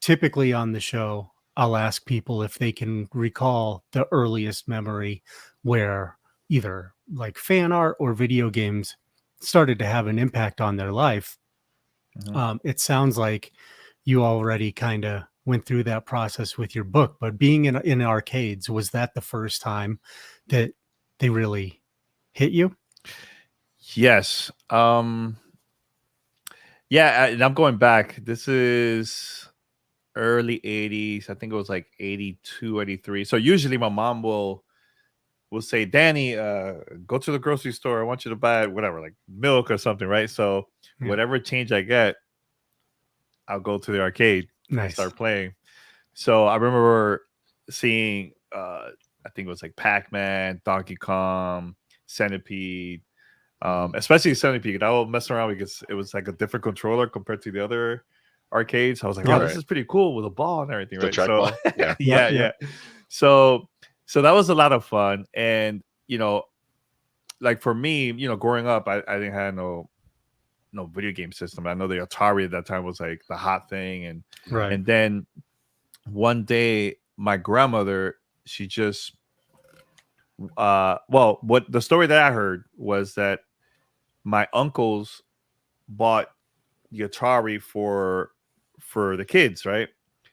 typically on the show, I'll ask people if they can recall the earliest memory where either like fan art or video games started to have an impact on their life. It sounds like you already kind of went through that process with your book, but being in arcades, was that the first time that they really hit you? Yes. And I'm going back. This is early 80s. I think it was like 82, 83. So usually my mom will say, Danny, go to the grocery store. I want you to buy whatever, like milk or something, right? So whatever change I get, I'll go to the arcade and start playing. So I remember seeing, I think it was like Pac-Man, Donkey Kong, Centipede, especially Centipede. I will mess around because it was like a different controller compared to the other arcades. I was like, oh, this is pretty cool with a ball and everything, right? So yeah. So that was a lot of fun. And, like for me, growing up, I didn't have no video game system. I know the Atari at that time was like the hot thing. And then one day my grandmother, she just, what the story that I heard was that my uncles bought the Atari for the kids, right?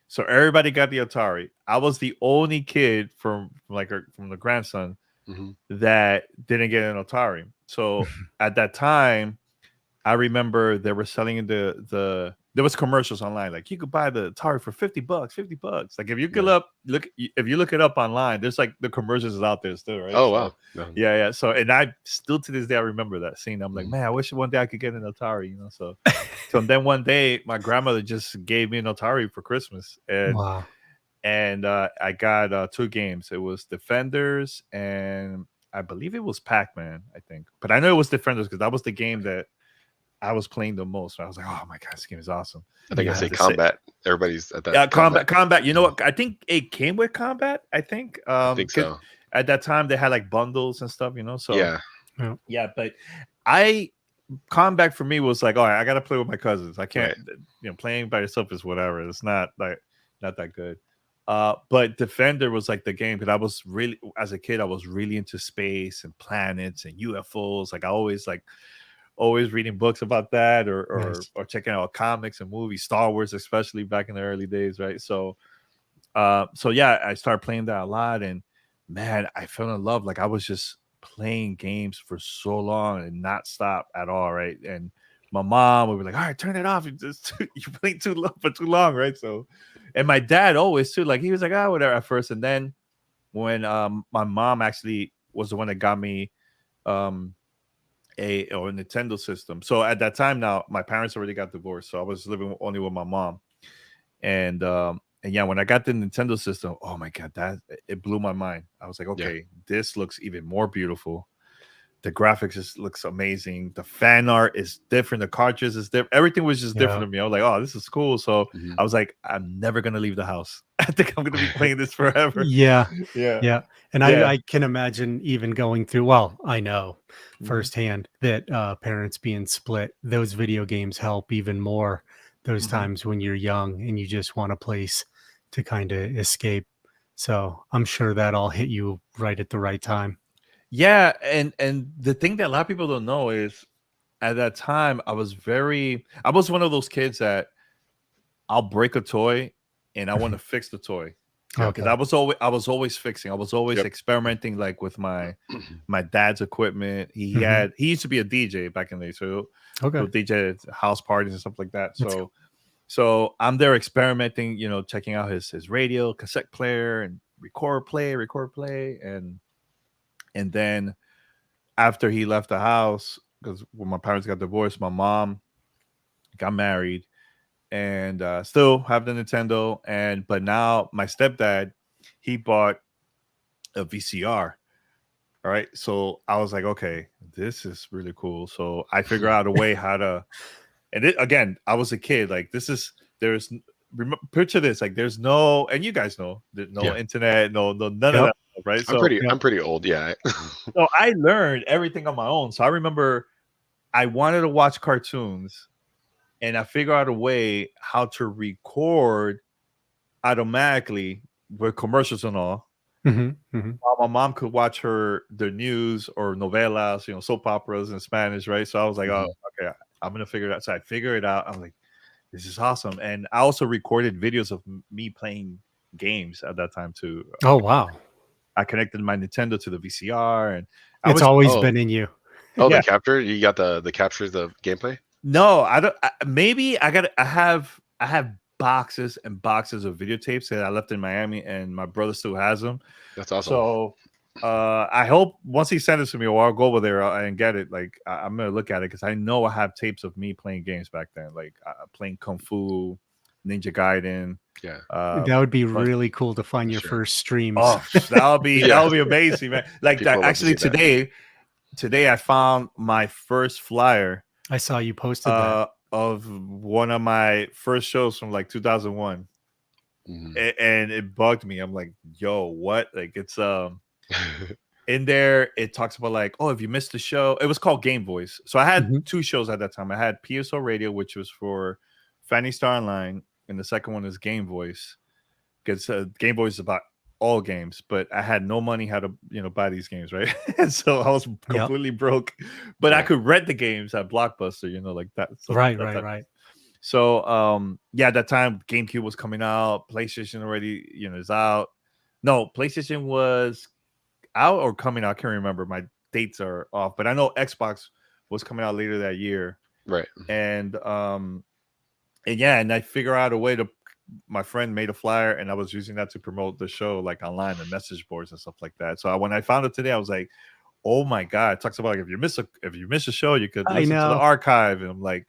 So everybody got the Atari. I was the only kid from the grandson that didn't get an Atari. So at that time, I remember they were selling there was commercials online, like you could buy the Atari for $50. Like if you could if you look it up online, there's like the commercials is out there still, right? Oh wow. Yeah. So and I still to this day I remember that scene. I'm like, man, I wish one day I could get an Atari, So then one day my grandmother just gave me an Atari for Christmas, and I got 2 games. It was Defenders and I believe it was Pac-Man, I think, but I know it was Defenders because that was the game that I was playing the most. I was like, oh my god, this game is awesome. I think I say Combat. Everybody's at that. Yeah, Combat. You know what? I think it came with Combat. I think so. At that time they had like bundles and stuff, So yeah. But Combat for me was like, all right, I gotta play with my cousins. I can't, playing by yourself is whatever. It's not that good. But Defender was like the game because I was really, as a kid, I was really into space and planets and UFOs. Like I always reading books about that or checking out comics and movies, Star Wars, especially back in the early days, right? So yeah, I started playing that a lot, and man, I fell in love. Like I was just playing games for so long and not stop at all, right? And my mom would be like, all right, turn it off. You're playing too long, right? So, and my dad always too, like he was like, whatever at first. And then when my mom actually was the one that got me a Nintendo system. So at that time now, my parents already got divorced. So I was living only with my mom. And yeah, when I got the Nintendo system, oh my God, it blew my mind. I was like, okay, this looks even more beautiful. The graphics just looks amazing. The fan art is different. The cartridge is different. Everything was just different to me. I was like, oh, this is cool. So I was like, I'm never going to leave the house. I think I'm going to be playing this forever. Yeah. And I can imagine even going through, well, I know firsthand that parents being split, those video games help even more those times when you're young and you just want a place to kind of escape. So I'm sure that all hit you right at the right time. Yeah, and the thing that a lot of people don't know is at that time I was one of those kids that I'll break a toy and I want to fix the toy. Because I was always fixing. I was always experimenting, like with my dad's equipment. He used to be a DJ back in the day, so DJ at house parties and stuff like that. So I'm there experimenting, checking out his radio, cassette player, and record play, and then after he left the house, because when my parents got divorced, my mom got married, and still have the Nintendo. But now my stepdad, he bought a VCR. All right. So I was like, okay, this is really cool. So I figure out a way how to, and again, I was a kid. Like picture this, like there's no, and you guys know, there's no internet, none of that. Right. So I'm pretty old. Yeah. So I learned everything on my own. So I remember I wanted to watch cartoons and I figured out a way how to record automatically with commercials and all. While my mom could watch the news or novelas, soap operas in Spanish, right? So I was like, oh, okay, I'm gonna figure it out. So I figured it out. I'm like, this is awesome. And I also recorded videos of me playing games at that time too. Oh wow! I connected my Nintendo to the VCR, and It's always been in you. Oh, Yeah. the capture. You got the captures of gameplay. No, I don't. Maybe I have boxes and boxes of videotapes that I left in Miami, and my brother still has them. That's awesome. So I hope once he sends it to me, or I'll go over there and get it. Like I'm gonna look at it because I know I have tapes of me playing games back then, like playing Kung Fu, Ninja Gaiden. Yeah, that would be really cool to find your first streams. Oh, that'll be amazing, man. Like that, actually, today I found my first flyer. I saw you posted that of one of my first shows from like 2001, and it bugged me. I'm like, yo, what? Like it's in there. It talks about like, oh, if you missed the show, it was called Game Voice. So I had two shows at that time. I had PSO Radio, which was for Fanny Star Online, and the second one is Game Voice, because Game Voice is about all games, but I had no money how to buy these games, right? And so I was completely broke, but I could rent the games at Blockbuster, like that. So right. So at that time GameCube was coming out, PlayStation already is out. No, PlayStation was out or coming out, I can't remember, my dates are off, but I know Xbox was coming out later that year, right? And I figure out a way to. My friend made a flyer, and I was using that to promote the show, like online and message boards and stuff like that. So when I found it today, I was like, "Oh my god!" It talks about like if you miss a show, you could listen to the archive, and I'm like,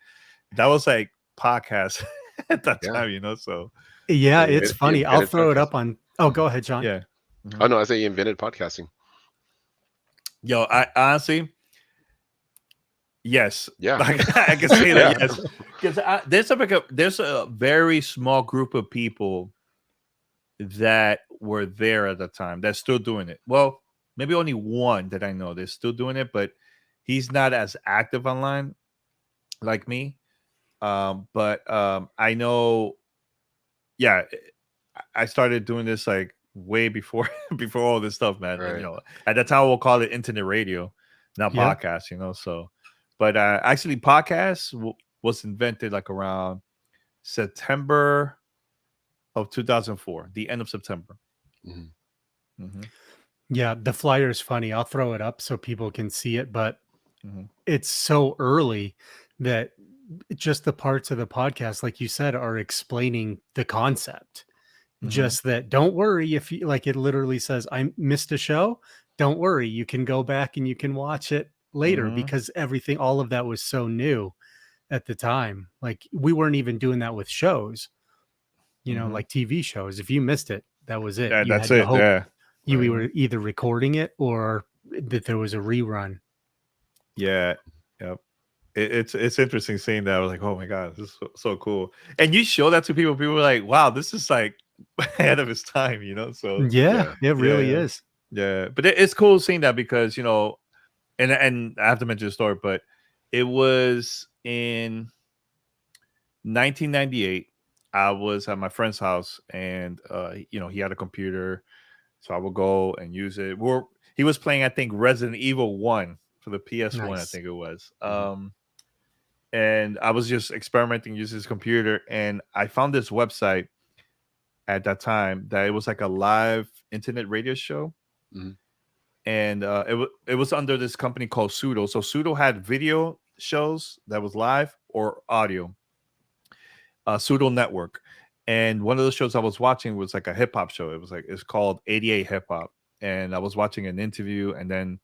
that was like podcast at that time, So it's funny. I'll throw it up on. Oh, go ahead, John. Yeah. Oh no, I think you invented podcasting. Yo, I honestly. Yes. Yeah. I can say that. Yes. Because there's a very small group of people that were there at the time that's still doing it. Well, maybe only one that I know that's still doing it, but he's not as active online like me. But I know. Yeah, I started doing this like way before all this stuff, man. Right. And, at that time we'll call it internet radio, not podcast. So. But actually, podcasts was invented like around September of 2004, the end of September. Yeah, the flyer is funny. I'll throw it up so people can see it, but it's so early that just the parts of the podcast, like you said, are explaining the concept. Just that, don't worry if you like. It literally says, "I missed a show. Don't worry, you can go back and you can watch it later," because all of that was so new at the time. Like we weren't even doing that with shows, like TV shows. If you missed it, that was it. Yeah, that's it. Yeah, you were either recording it or that there was a rerun. Yeah, yep. It's interesting seeing that. I was like, oh my god, this is so cool. And you show that to people. People were like, wow, this is like ahead of its time. So it really is. Yeah, but it's cool seeing that because And I have to mention the story, but it was in 1998. I was at my friend's house, and he had a computer, so I would go and use it. He was playing, I think, Resident Evil 1 for the PS1, nice. I think it was. And I was just experimenting using his computer, and I found this website at that time that it was like a live internet radio show. And it was under this company called Pseudo. So Pseudo had video shows that was live or audio. Pseudo Network. And one of the shows I was watching was like a hip hop show. It's called 88 Hip Hop. And I was watching an interview, and then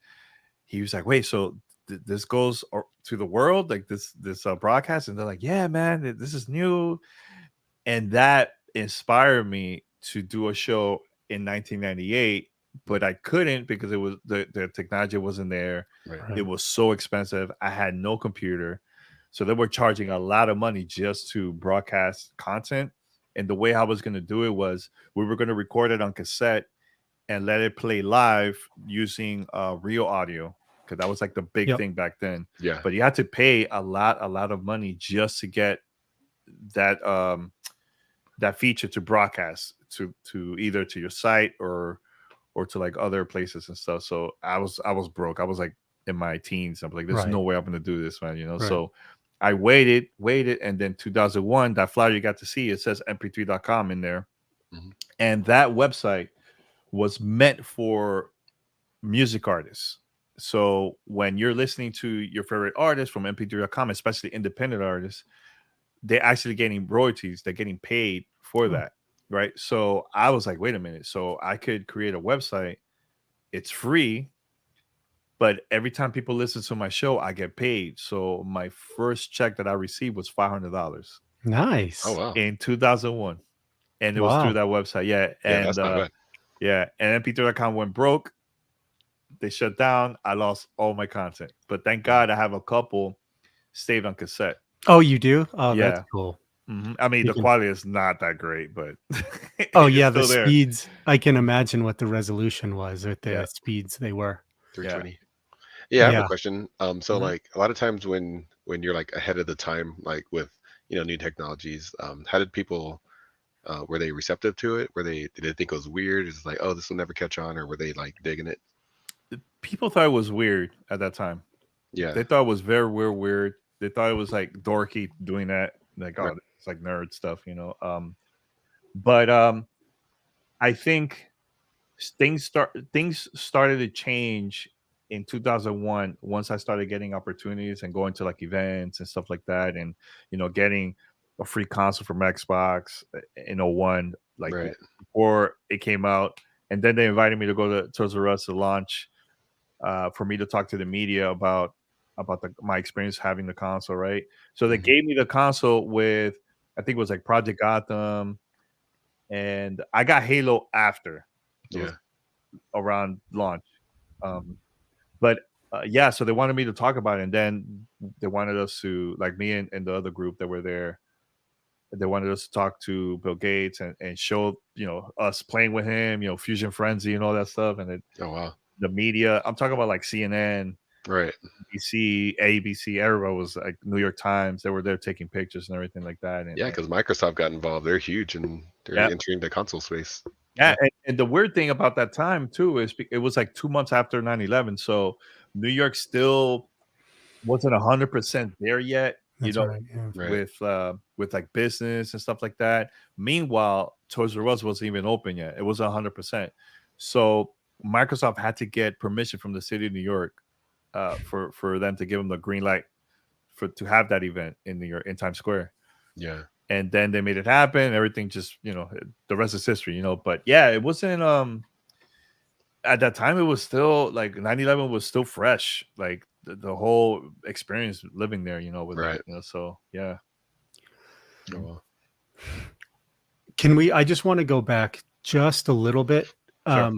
he was like, "Wait, so this goes to the world, like this broadcast?" And they're like, "Yeah, man, this is new." And that inspired me to do a show in 1998. But I couldn't because it was the technology wasn't there. Right. It was so expensive. I had no computer. So they were charging a lot of money just to broadcast content. And the way I was going to do it was we were going to record it on cassette and let it play live using real audio, because that was like the big thing back then. Yeah. But you had to pay a lot of money just to get that that feature to broadcast to either to your site or to like other places and stuff. So I was broke. I was like in my teens. I'm like, there's Right. no way I'm gonna do this, man. You know. Right. So I waited, and then 2001, that flyer you got to see, it says mp3.com in there, and that website was meant for music artists. So when you're listening to your favorite artist from mp3.com, especially independent artists, they're actually getting royalties. They're getting paid for that, right? So I was like, wait a minute. So I could create a website. It's free, but every time people listen to my show, I get paid. So my first check that I received was $500 Nice. Oh wow. in 2001, and it was through that website. Yeah, Yeah, and that's not bad. yeah, and mp3.com went broke. They shut down. I lost all my content, but thank God I have a couple saved on cassette. Oh, you do? Oh, Yeah. that's cool. I mean, You the quality is not that great, but Oh it's yeah, the still there. speeds. I can imagine what the resolution was with the Yeah. speeds they were. 320. Yeah, I have Yeah. a question. So like a lot of times when you're like ahead of the time, like with new technologies, how did people were they receptive to it? Did they think it was weird? It's like, oh, this will never catch on, or were they like digging it? People thought it was weird at that time. Yeah. They thought it was very weird. They thought it was like dorky doing that. Like, oh, Right. it's like nerd stuff, But I think things started to change in 2001 once I started getting opportunities and going to like events and stuff like that, and getting a free console from Xbox in 01, like Right. before it came out. And then they invited me to go to Toys R Us to launch, for me to talk to the media about my experience having the console, right? So they gave me the console with, I think it was like Project Gotham, and I got Halo after. It was around launch. But yeah, so they wanted me to talk about it, and then they wanted us to, like me and the other group that were there, they wanted us to talk to Bill Gates and show us playing with him, Fusion Frenzy and all that stuff. And Oh wow. the media, I'm talking about like CNN, Right. BBC, ABC, everybody was like, New York Times, they were there taking pictures and everything like that. And Yeah, because Microsoft got involved. They're huge and they're entering the console space. yeah, and the weird thing about that time too is it was like 2 months after 9/11, so New York still wasn't 100% there yet, That's right. Yeah. Right. with like business and stuff like that. Meanwhile, Toys R Us wasn't even open yet. It wasn't 100%. So Microsoft had to get permission from the city of New York, for them to give them the green light to have that event in New York, in Times Square. Yeah. And then they made it happen. Everything just, the rest is history, But yeah, it wasn't at that time, it was still like 9/11 was still fresh, like the whole experience living there, with Right. it, so yeah. Oh, well. I just want to go back just a little bit. Sure.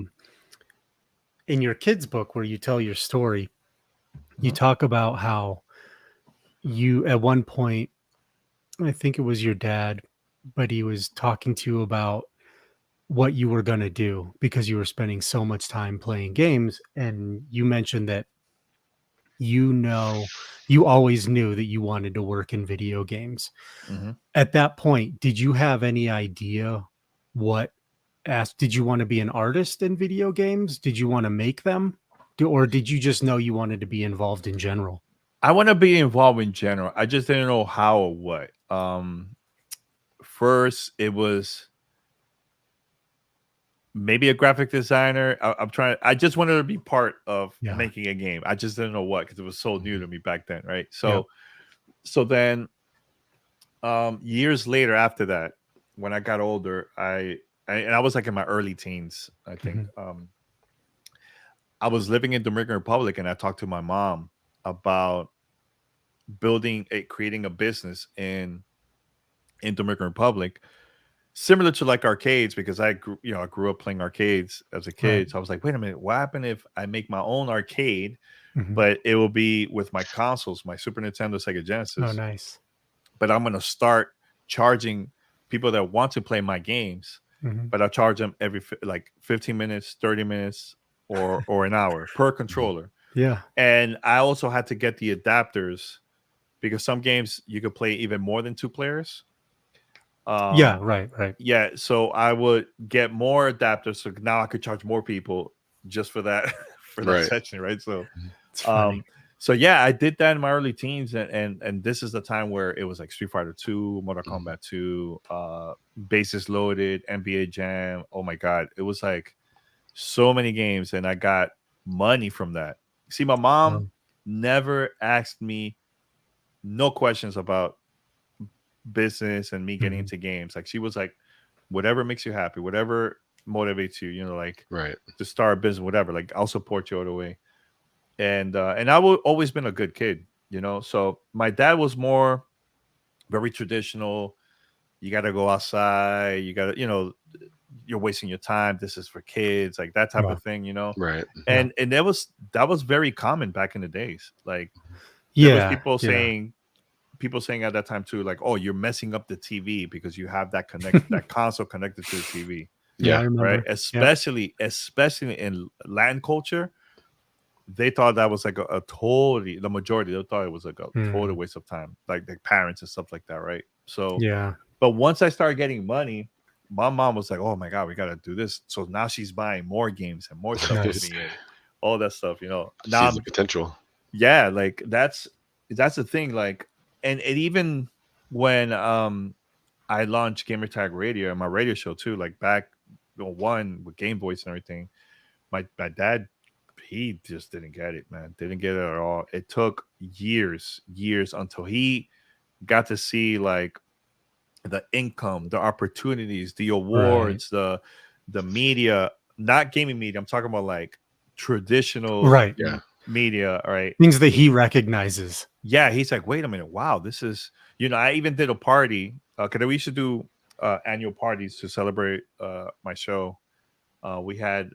In your kid's book where you tell your story, you talk about how you, at one point, I think it was your dad, but he was talking to you about what you were going to do because you were spending so much time playing games. And you mentioned that you always knew that you wanted to work in video games. At that point, did you have any idea did you want to be an artist in video games? Did you want to make them? Or did you just know you wanted to be involved in general? I want to be involved in general. I just didn't know how or what. First, it was maybe a graphic designer. I just wanted to be part of making a game. I just didn't know what, because it was so new to me back then, right? So then years later after that, when I got older, I was like in my early teens, I think. I was living in Dominican Republic, and I talked to my mom about creating a business in Dominican Republic, similar to like arcades, because I grew up playing arcades as a kid. Right. So I was like, wait a minute, what happened if I make my own arcade, but it will be with my consoles, my Super Nintendo, Sega Genesis. Oh, nice. But I'm going to start charging people that want to play my games, but I'll charge them every like 15 minutes, 30 minutes, or an hour per controller. Yeah. And I also had to get the adapters, because some games you could play even more than 2 players. Yeah, right. Yeah, so I would get more adapters, so now I could charge more people just for that for that Right. section, right? So, It's funny. so yeah, I did that in my early teens, and this is the time where it was like Street Fighter 2, Mortal Kombat 2, Bases Loaded, NBA Jam. Oh my god, it was like so many games, and I got money from that. See, my mom never asked me no questions about business and me getting into games. Like she was like, whatever makes you happy, whatever motivates you, you know, like Right. to start a business, whatever. Like I'll support you all the way. And I will always been a good kid, you know. So my dad was more very traditional. You got to go outside. You got to, you know, you're wasting your time. This is for kids, like that type Yeah. of thing, you know. Right. And that was very common back in the days. Like there was people saying at that time too, like, oh, you're messing up the TV because you have that that console connected to the TV. Yeah, I Yeah. remember. Right. Especially in Latin culture, they thought that was like a totally, the majority, they thought it was like a total waste of time, like the parents and stuff like that, right? So Yeah. but once I started getting money, my mom was like, oh my god, we gotta do this. So now she's buying more games and more stuff Nice. for me and all that stuff, you know. Now Sees the potential. yeah, like that's the thing. Like, and even when I launched Gamertag Radio and my radio show too, like back one with Game Boys and everything, my dad, he just didn't get it, man. Didn't get it at all. It took years until he got to see like the income, the opportunities, the awards, the media, not gaming media. I'm talking about like traditional Yeah. media, right? Things that he recognizes. Yeah, he's like, wait a minute, wow, this is, you know, I even did a party because we used to do annual parties to celebrate my show. We had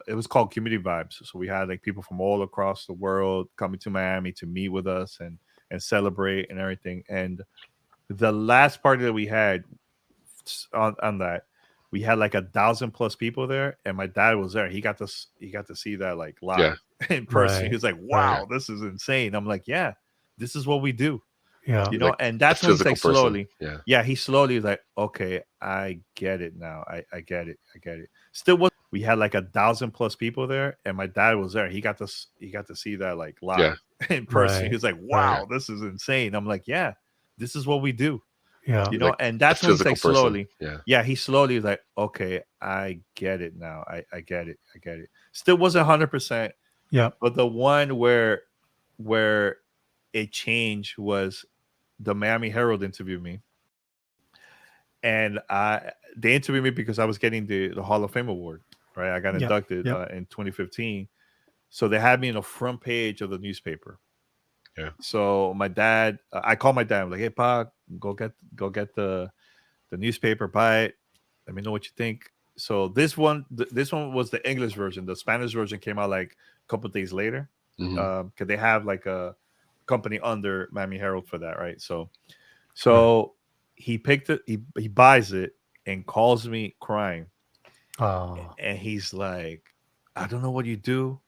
it was called Community Vibes, so we had like people from all across the world coming to Miami to meet with us and celebrate and everything. And the last party that we had on that, we had like 1,000+ people there, and my dad was there. He got to see that like live in person. He was like, wow, this is insane. I'm like, yeah, this is what we do. Yeah. You know, Like and that's when he's like person. slowly. Yeah. He slowly was like, okay, I get it now. I get it. Still was, we had like 1,000+ people there, and my dad was there. He got to see that like live in person. He was like, wow, this is insane. I'm like, yeah, this is what we do. Yeah. You know, Like and that's when he's like person. slowly. Yeah. He slowly was like, okay, I get it now. I get it. Still wasn't 100%. Yeah. But the one where it changed was the Miami Herald interviewed me. And they interviewed me because I was getting the Hall of Fame award, right? I got inducted in 2015. So they had me in the front page of the newspaper. Yeah. So my dad, I called my dad. I'm like, hey, Pa, go get the newspaper, buy it. Let me know what you think. So this one was the English version. The Spanish version came out like a couple of days later. Because they have like a company under Miami Herald for that, right? So he picked it, he buys it and calls me crying. Oh. And he's like, I don't know what you do,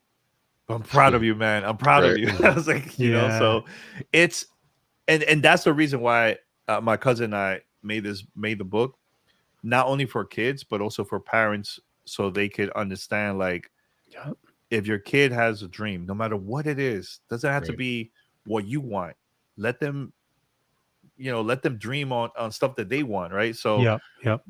but I'm proud of you, man. I'm proud of you. I was like, you know, so it's and that's the reason why my cousin and I made the book, not only for kids but also for parents, so they could understand like if your kid has a dream, no matter what it is, doesn't have to be what you want. Let them dream on stuff that they want, right? So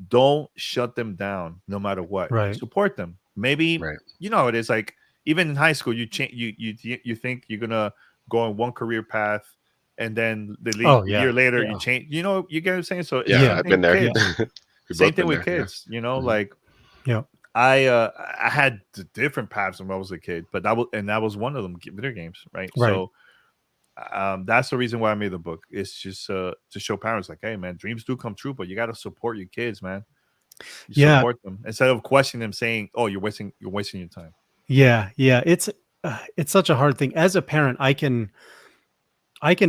don't shut them down no matter what. Support them. Maybe you know it is like even in high school you think you're gonna go on one career path and then a year later you change, you know, you get what I'm saying? So I've been there. Same thing with kids, you know, like I had different paths when I was a kid, but that was one of them, video games, right? So that's the reason why I made the book. It's just to show parents like, hey man, dreams do come true, but you got to support your kids, man. Support them instead of questioning them, saying, oh, you're wasting your time. Yeah. It's such a hard thing. As a parent, I can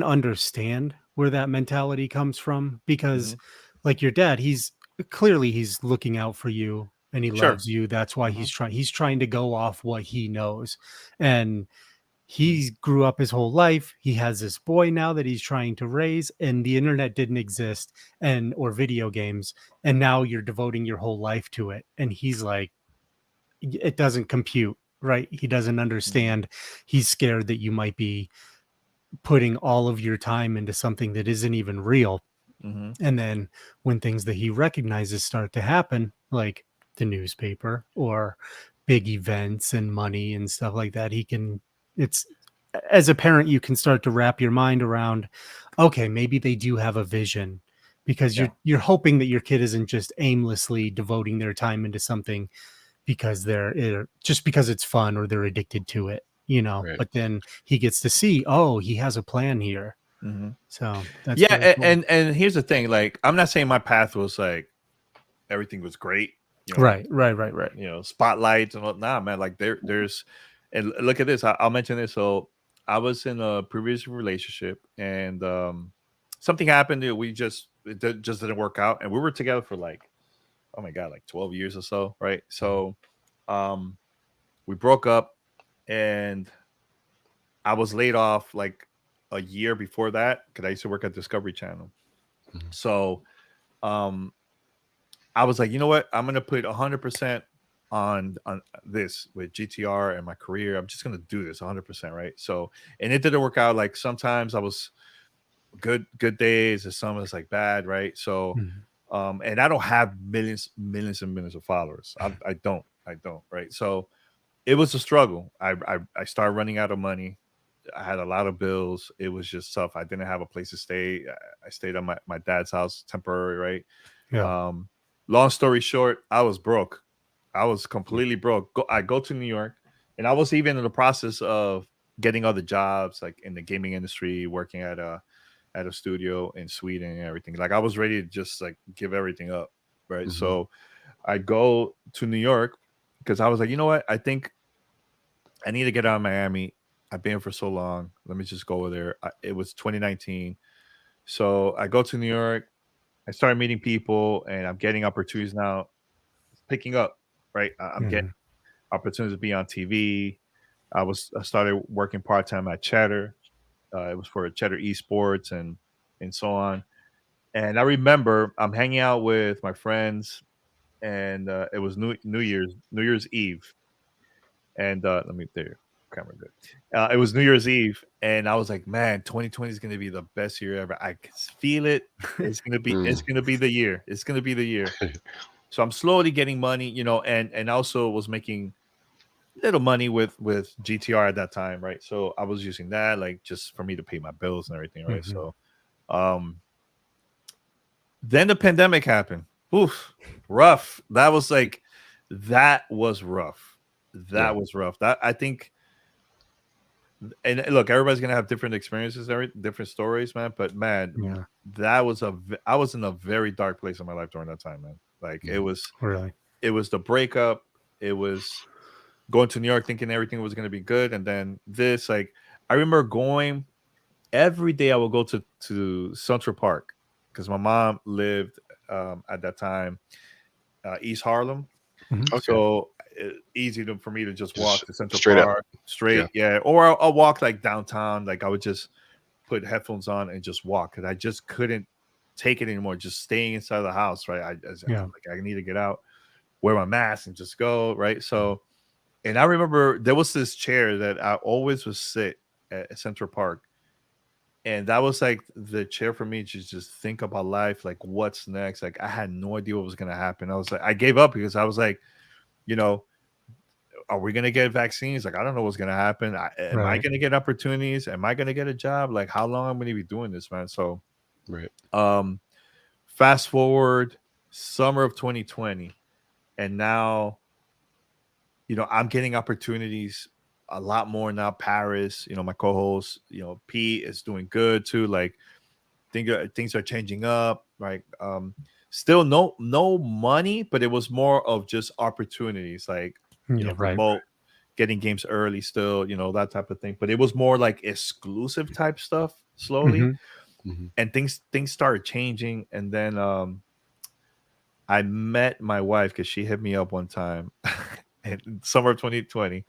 understand where that mentality comes from, because like your dad, he's looking out for you and he loves you. That's why he's trying to go off what he knows. And he grew up his whole life. He has this boy now that he's trying to raise, and the internet didn't exist, or video games, and now you're devoting your whole life to it. And he's like, it doesn't compute, right? He doesn't understand. He's scared that you might be putting all of your time into something that isn't even real. Mm-hmm. And then when things that he recognizes start to happen, like the newspaper or big events and money and stuff like that, it's, as a parent, you can start to wrap your mind around, okay, maybe they do have a vision, because you're hoping that your kid isn't just aimlessly devoting their time into something because just because it's fun or they're addicted to it, Right. but then he gets to see, oh, he has a plan here. Mm-hmm. So that's Yeah, really cool. and here's the thing, like, I'm not saying my path was like everything was great, Right. spotlights and whatnot, man. Like there's, and look at this. I'll mention this. So I was in a previous relationship, and something happened. Just didn't work out, and we were together for like, oh my god, like 12 years or so, right? So we broke up, and I was laid off like a year before that because I used to work at Discovery Channel. Mhm. So I was like, you know what? I'm gonna put 100% on this with GTR and my career. I'm just gonna do this 100%, right? So, and it didn't work out. Like sometimes I was good days, and some was like bad, right? So, and I don't have millions and millions of followers. I don't, right? So it was a struggle. I started running out of money. I had a lot of bills. It was just tough. I didn't have a place to stay. I stayed at my dad's house temporary, right? Yeah. Long story short, I was broke. I was completely broke. I go to New York, and I was even in the process of getting other jobs, like in the gaming industry, working at a studio in Sweden and everything. Like I was ready to just like give everything up, right? So I go to New York because I was like, you know what? I think I need to get out of Miami. I've been here for so long. Let me just go over there. It was 2019. So I go to New York. I started meeting people, and I'm getting opportunities now, picking up, right? I'm getting opportunities to be on TV. I started working part-time at Cheddar. It was for Cheddar Esports and so on. And I remember I'm hanging out with my friends, and it was New Year's Eve. And let me there, camera good. It was New Year's Eve, and I was like, man, 2020 is gonna be the best year ever. I can feel it. It's gonna be the year. It's gonna be the year. So I'm slowly getting money, and also was making little money with GTR at that time, right? So I was using that like just for me to pay my bills and everything, right? So then the pandemic happened. Oof, rough. That was rough. That was rough. That, I think, and look, everybody's gonna have different experiences, different stories, man. But man, I was in a very dark place in my life during that time, man. Like it was the breakup. It was going to New York thinking everything was gonna be good, and then this, like, I remember going every day. I would go to Central Park because my mom lived at that time East Harlem. Okay. So easy for me to just walk to Central straight Park, up. straight, yeah. Or I'll walk like downtown. Like I would just put headphones on and just walk because I just couldn't take it anymore. Just staying inside the house, right? I'm like, I need to get out, wear my mask, and just go, right? So, and I remember there was this chair that I always would sit at Central Park. And that was like the chair for me to just think about life, like what's next. Like I had no idea what was gonna happen. I was like, I gave up because I was like, are we gonna get vaccines? Like I don't know what's gonna happen. Am I gonna get opportunities? Am I gonna get a job? Like how long am I gonna be doing this, man? So, fast forward summer of 2020, and now, I'm getting opportunities a lot more now. Paris, my co-host, Pete is doing good too. Like things are changing up, right? Still no money, but it was more of just opportunities, like remote, getting games early still, that type of thing. But it was more like exclusive type stuff slowly. And things started changing. And then I met my wife because she hit me up one time in summer of 2020.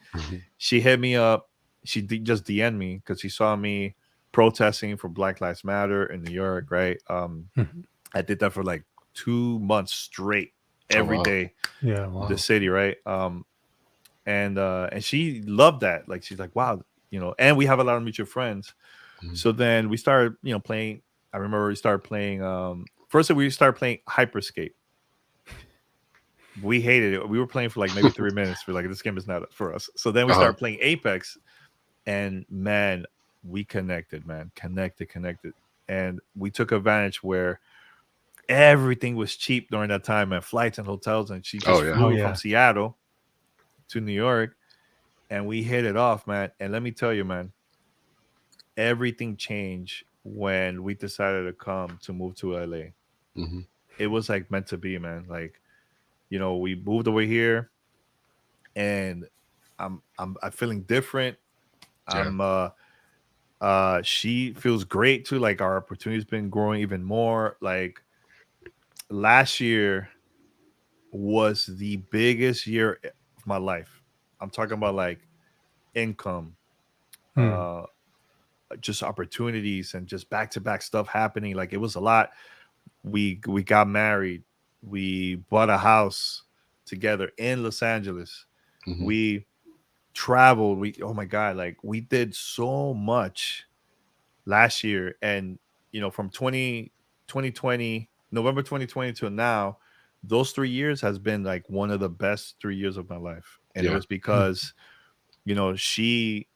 She hit me up. just DM'd me because she saw me protesting for Black Lives Matter in New York, right? Mhm. I did that for like 2 months straight, Oh, every wow. day, Yeah. Wow. the city, right? And she loved that. Like she's like, wow, and we have a lot of mutual friends. Mhm. So then we started, playing. I remember we started playing. First, we started playing Hyperscape. We hated it. We were playing for like maybe 3 minutes. We're like, this game is not for us. So then we started playing Apex, and man, we connected, man, connected, and we took advantage where everything was cheap during that time, and flights and hotels, and she just Oh, yeah. flew Oh, yeah. from Seattle to New York, and we hit it off, man. And let me tell you, man, everything changed when we decided to move to LA. Hmm. It was like meant to be, man. Like, we moved over here, and I'm feeling different. Yeah. She feels great too. Like our opportunity's been growing even more. Like last year was the biggest year of my life. I'm talking about like income, Hmm. uh, just opportunities, and just back to back stuff happening. Like it was a lot. We got married. We bought a house together in Los Angeles. Hmm. We traveled. Oh my god, like we did so much last year. And from 2020 November 2020 to now, those 3 years has been like one of the best 3 years of my life. And it Yeah. was because she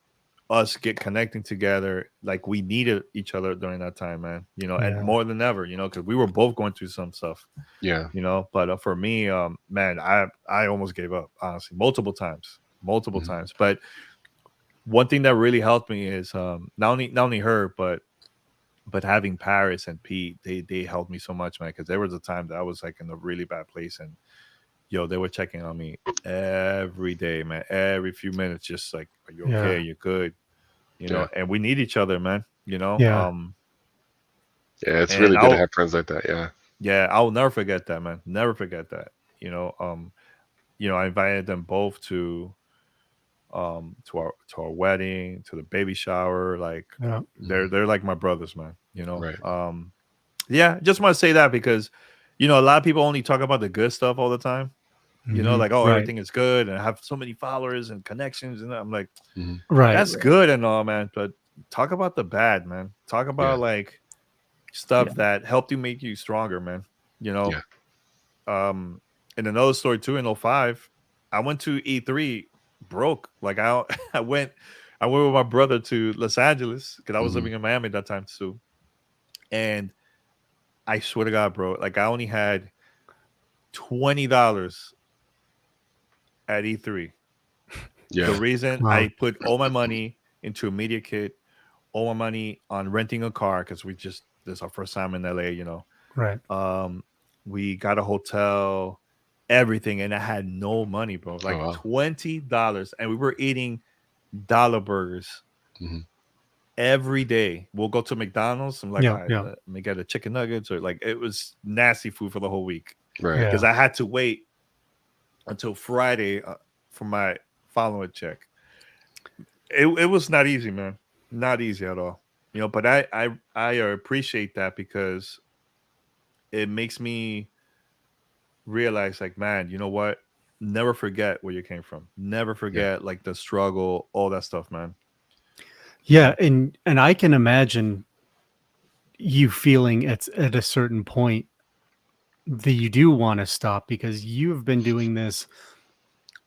us get connecting together. Like we needed each other during that time, man, and Yeah. more than ever, because we were both going through some stuff, Yeah. but for me, man, I almost gave up, honestly, multiple Mhm. times. But one thing that really helped me is not only her, but having Paris and Pete, they helped me so much, man, because there was a time that I was like in a really bad place, and they were checking on me every day, man, every few minutes, just like, are you okay? Yeah. You're good, Yeah. and we need each other, man, Yeah. Yeah. It's and really good to have friends like that. Yeah. I'll never forget that, man, never forget that. I invited them both to our wedding, to the baby shower. Like Yeah. they're like my brothers, man. Right. Just want to say that because a lot of people only talk about the good stuff all the time. Mhm. Like, oh, Right. everything is good and I have so many followers and connections, and I'm like, Hmm. Right. that's good and all, man, but talk about the bad, man. Talk about Yeah. like stuff Yeah. that helped you make you stronger, man. you know Yeah. um and another story too, in '05, I went to E3 broke. Like I went with my brother to Los Angeles because I was Hmm. living in Miami at that time too. And I swear to God, bro, like I only had $20 at E3. The Yeah. reason Wow. I put all my money into a media kit, all my money on renting a car, because this is our first time in LA, Right. we got a hotel, everything, and I had no money, bro. Oh, Like wow. $20, and we were eating dollar burgers Hmm. every day. We'll go to McDonald's. I'm like, Yeah. all right, Yeah. let me get a chicken nuggets, or like it was nasty food for the whole week Right. because Yeah. I had to wait until Friday for my following check. It was not easy, man. Not easy at all. But I appreciate that because it makes me realize, like, man, you know what? Never forget where you came from. Never Yeah. forget like the struggle, all that stuff, man. Yeah. And I can imagine you feeling at a certain point that you do want to stop because you've been doing this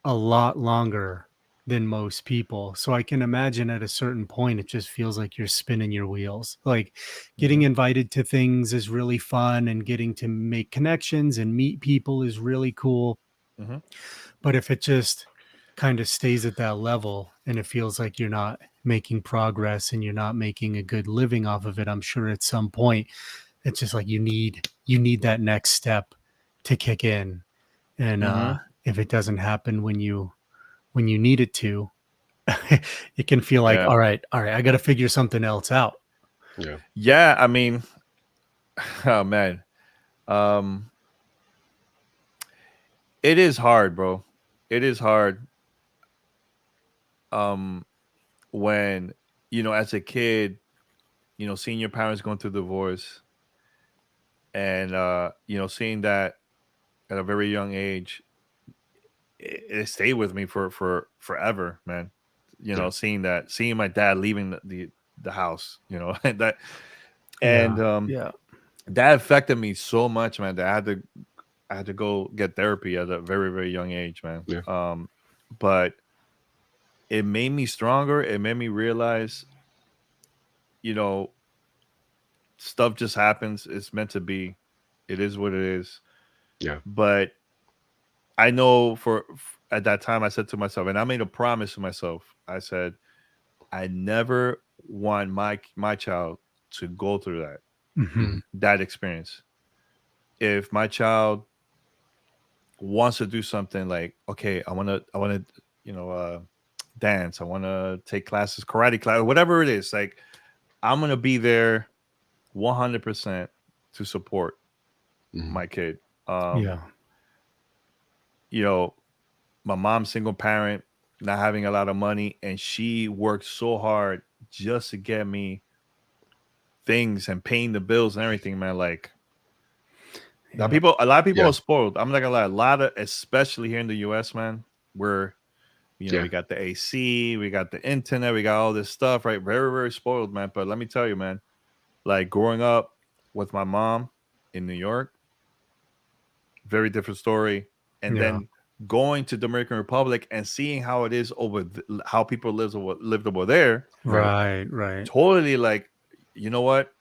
a lot longer than most people. So I can imagine at a certain point, it just feels like you're spinning your wheels. Like getting Mhm. invited to things is really fun and getting to make connections and meet people is really cool. Mhm. But if it just kind of stays at that level and it feels like you're not making progress and you're not making a good living off of it, I'm sure at some point it's just like you need that next step to kick in. And Mhm. if it doesn't happen when you need it to, it can feel like, Yeah. all right, I got to figure something else out. Yeah. Yeah, I mean, oh man. Um it is hard, bro. It is hard. Um when, as a kid, seeing your parents going through divorce and, seeing that at a very young age, it stayed with me for forever, man. Seeing my dad leaving the house, and that, and Yeah. that affected me so much, man, that I had to go get therapy at a very, very young age, man. Yeah. But it made me stronger. It made me realize, stuff just happens. It's meant to be. It is what it is. Yeah. But I know at that time I said to myself, and I made a promise to myself. I said, I never want my child to go through that Mhm. that experience. If my child wants to do something like, okay, I want to, dance. I want to take classes, karate class, whatever it is. Like, I'm gonna be there 100% to support my kid. Yeah. My mom's single parent, not having a lot of money, and she worked so hard just to get me things and paying the bills and everything, man. Like, a lot of people Yeah. are spoiled. I'm not gonna lie, a lot of, especially here in the US, man, where we got the AC, we got the internet, we got all this stuff, right? Very, very spoiled, man. But let me tell you, man, like growing up with my mom in New York, very different story. And then going to the Dominican Republic and seeing how it is how people lived over there. Right. Totally, like, you know what?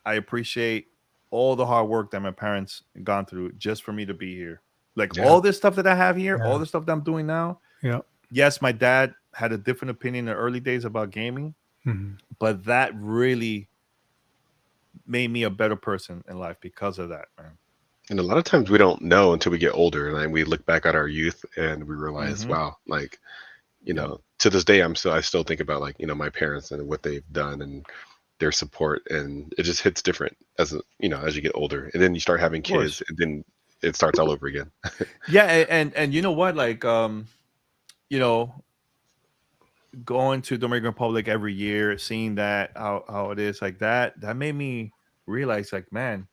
I appreciate all the hard work that my parents gone through just for me to be here. Like all this stuff that I have here, all the stuff that I'm doing now. Yeah. Yes, my dad had a different opinion in the early days about gaming, but that really made me a better person in life because of that, man. And a lot of times we don't know until we get older, and then we look back at our youth and we realize, wow, like, to this day, I still think about, like, my parents and what they've done and their support, and it just hits different as you get older, and then you start having kids, and then it starts all over again. Yeah, and you know what, like, going to Dominican Republic every year, seeing that how it is like that made me realize, like, man,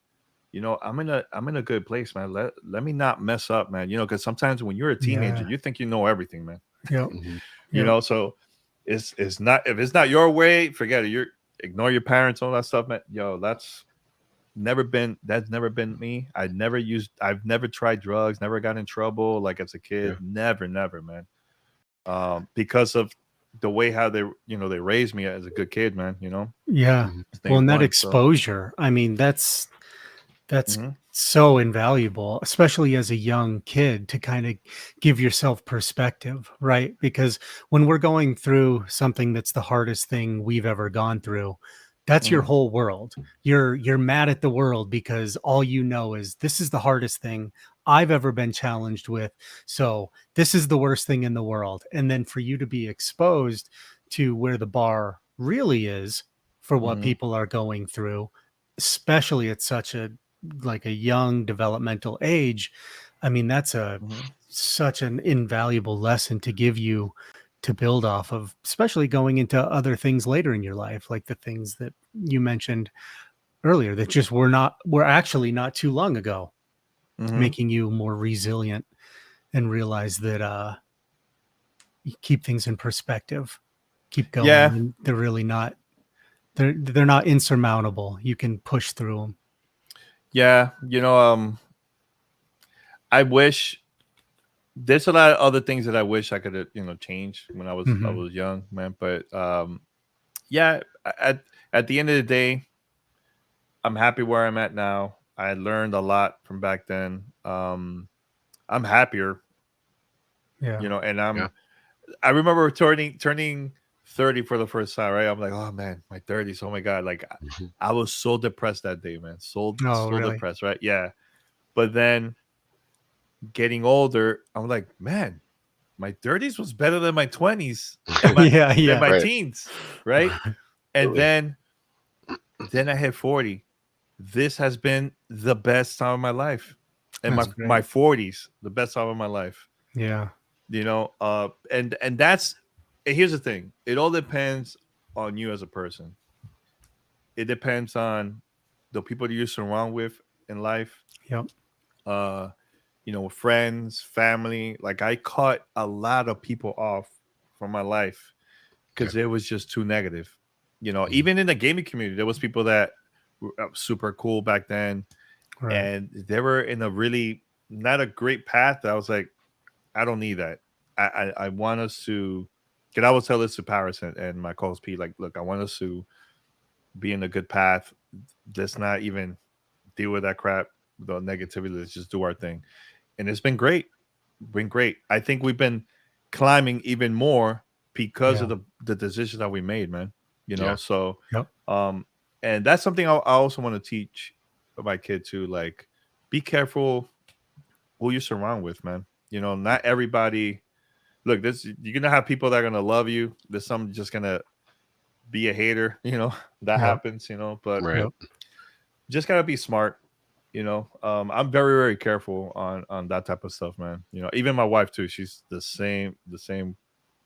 I'm in a good place, man. Let me not mess up, man. Because sometimes when you're a teenager, you think you know everything, man. Yeah. So it's not, if it's not your way, forget it. Ignore your parents, all that stuff, man. That's never been me. I've never tried drugs, never got in trouble like as a kid. Never, man. Because of the way how they raised me as a good kid, man. Yeah. Well, and that exposure, I mean, that's so invaluable, especially as a young kid, to kind of give yourself perspective, right? Because when we're going through something that's the hardest thing we've ever gone through, that's your whole world. You're mad at the world because all you know is this is the hardest thing I've ever been challenged with. So this is the worst thing in the world. And then for you to be exposed to where the bar really is for what people are going through, especially at such a young developmental age, I mean, that's such an invaluable lesson to give you to build off of, especially going into other things later in your life, like the things that you mentioned earlier that just were actually not too long ago, making you more resilient and realize that you keep things in perspective, keep going. And they're really not, they're not insurmountable. You can push through them. Yeah, I wish there's a lot of other things that I wish I could have, changed when I was young, man. But yeah, at the end of the day, I'm happy where I'm at now. I learned a lot from back then. I'm happier, and I remember turning 30 for the first time, right? I'm like, oh man, my 30s. Oh my God. Like I was so depressed that day, man. So really? depressed, right? Yeah. But then getting older, I'm like, man, my 30s was better than my 20s and my teens, right? And then I hit 40. This has been the best time of my life. And my 40s, the best time of my life. Yeah. And that's here's the thing. It all depends on you as a person. It depends on the people that you surround with in life. Yep. Friends, family. Like I cut a lot of people off from my life because it was just too negative. Even in the gaming community, there was people that were super cool back then, Right. and they were in a really not a great path. I was like, I don't need that. I want us to. Because I would tell this to Paris and my co-host Pete, like, look, I want us to be in a good path. Let's not even deal with that crap, the negativity. Let's just do our thing. And it's been great. I think we've been climbing even more because of the decisions that we made, man. So Yep. and that's something I also want to teach my kid too. Like, be careful who you surround with, man. Not everybody. Look, you're gonna have people that are gonna love you. There's some just gonna be a hater. That happens. But Right. just gotta be smart. I'm very, very careful on that type of stuff, man. Even my wife too. She's the same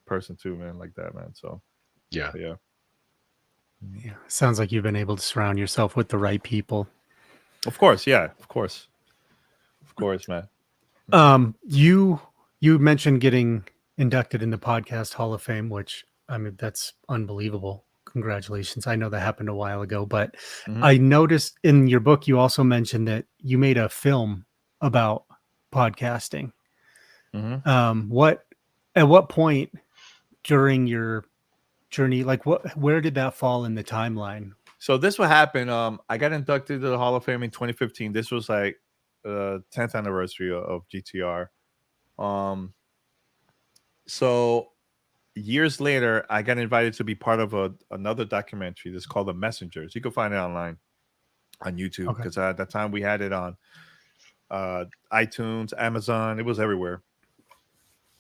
person too, man. Like that, man. So Yeah. yeah. Yeah. Sounds like you've been able to surround yourself with the right people. Of course, yeah. Of course, man. You mentioned getting inducted in the Podcast Hall of Fame, which I mean that's unbelievable. Congratulations. I know that happened a while ago, but I noticed in your book you also mentioned that you made a film about podcasting. At what point during your journey, like where did that fall in the timeline? So this what happened. I got inducted to the Hall of Fame in 2015. This was like 10th anniversary of GTR. So years later, I got invited to be part of another documentary. That's called The Messengers. You can find it online on YouTube because at that time we had it on iTunes, Amazon. It was everywhere.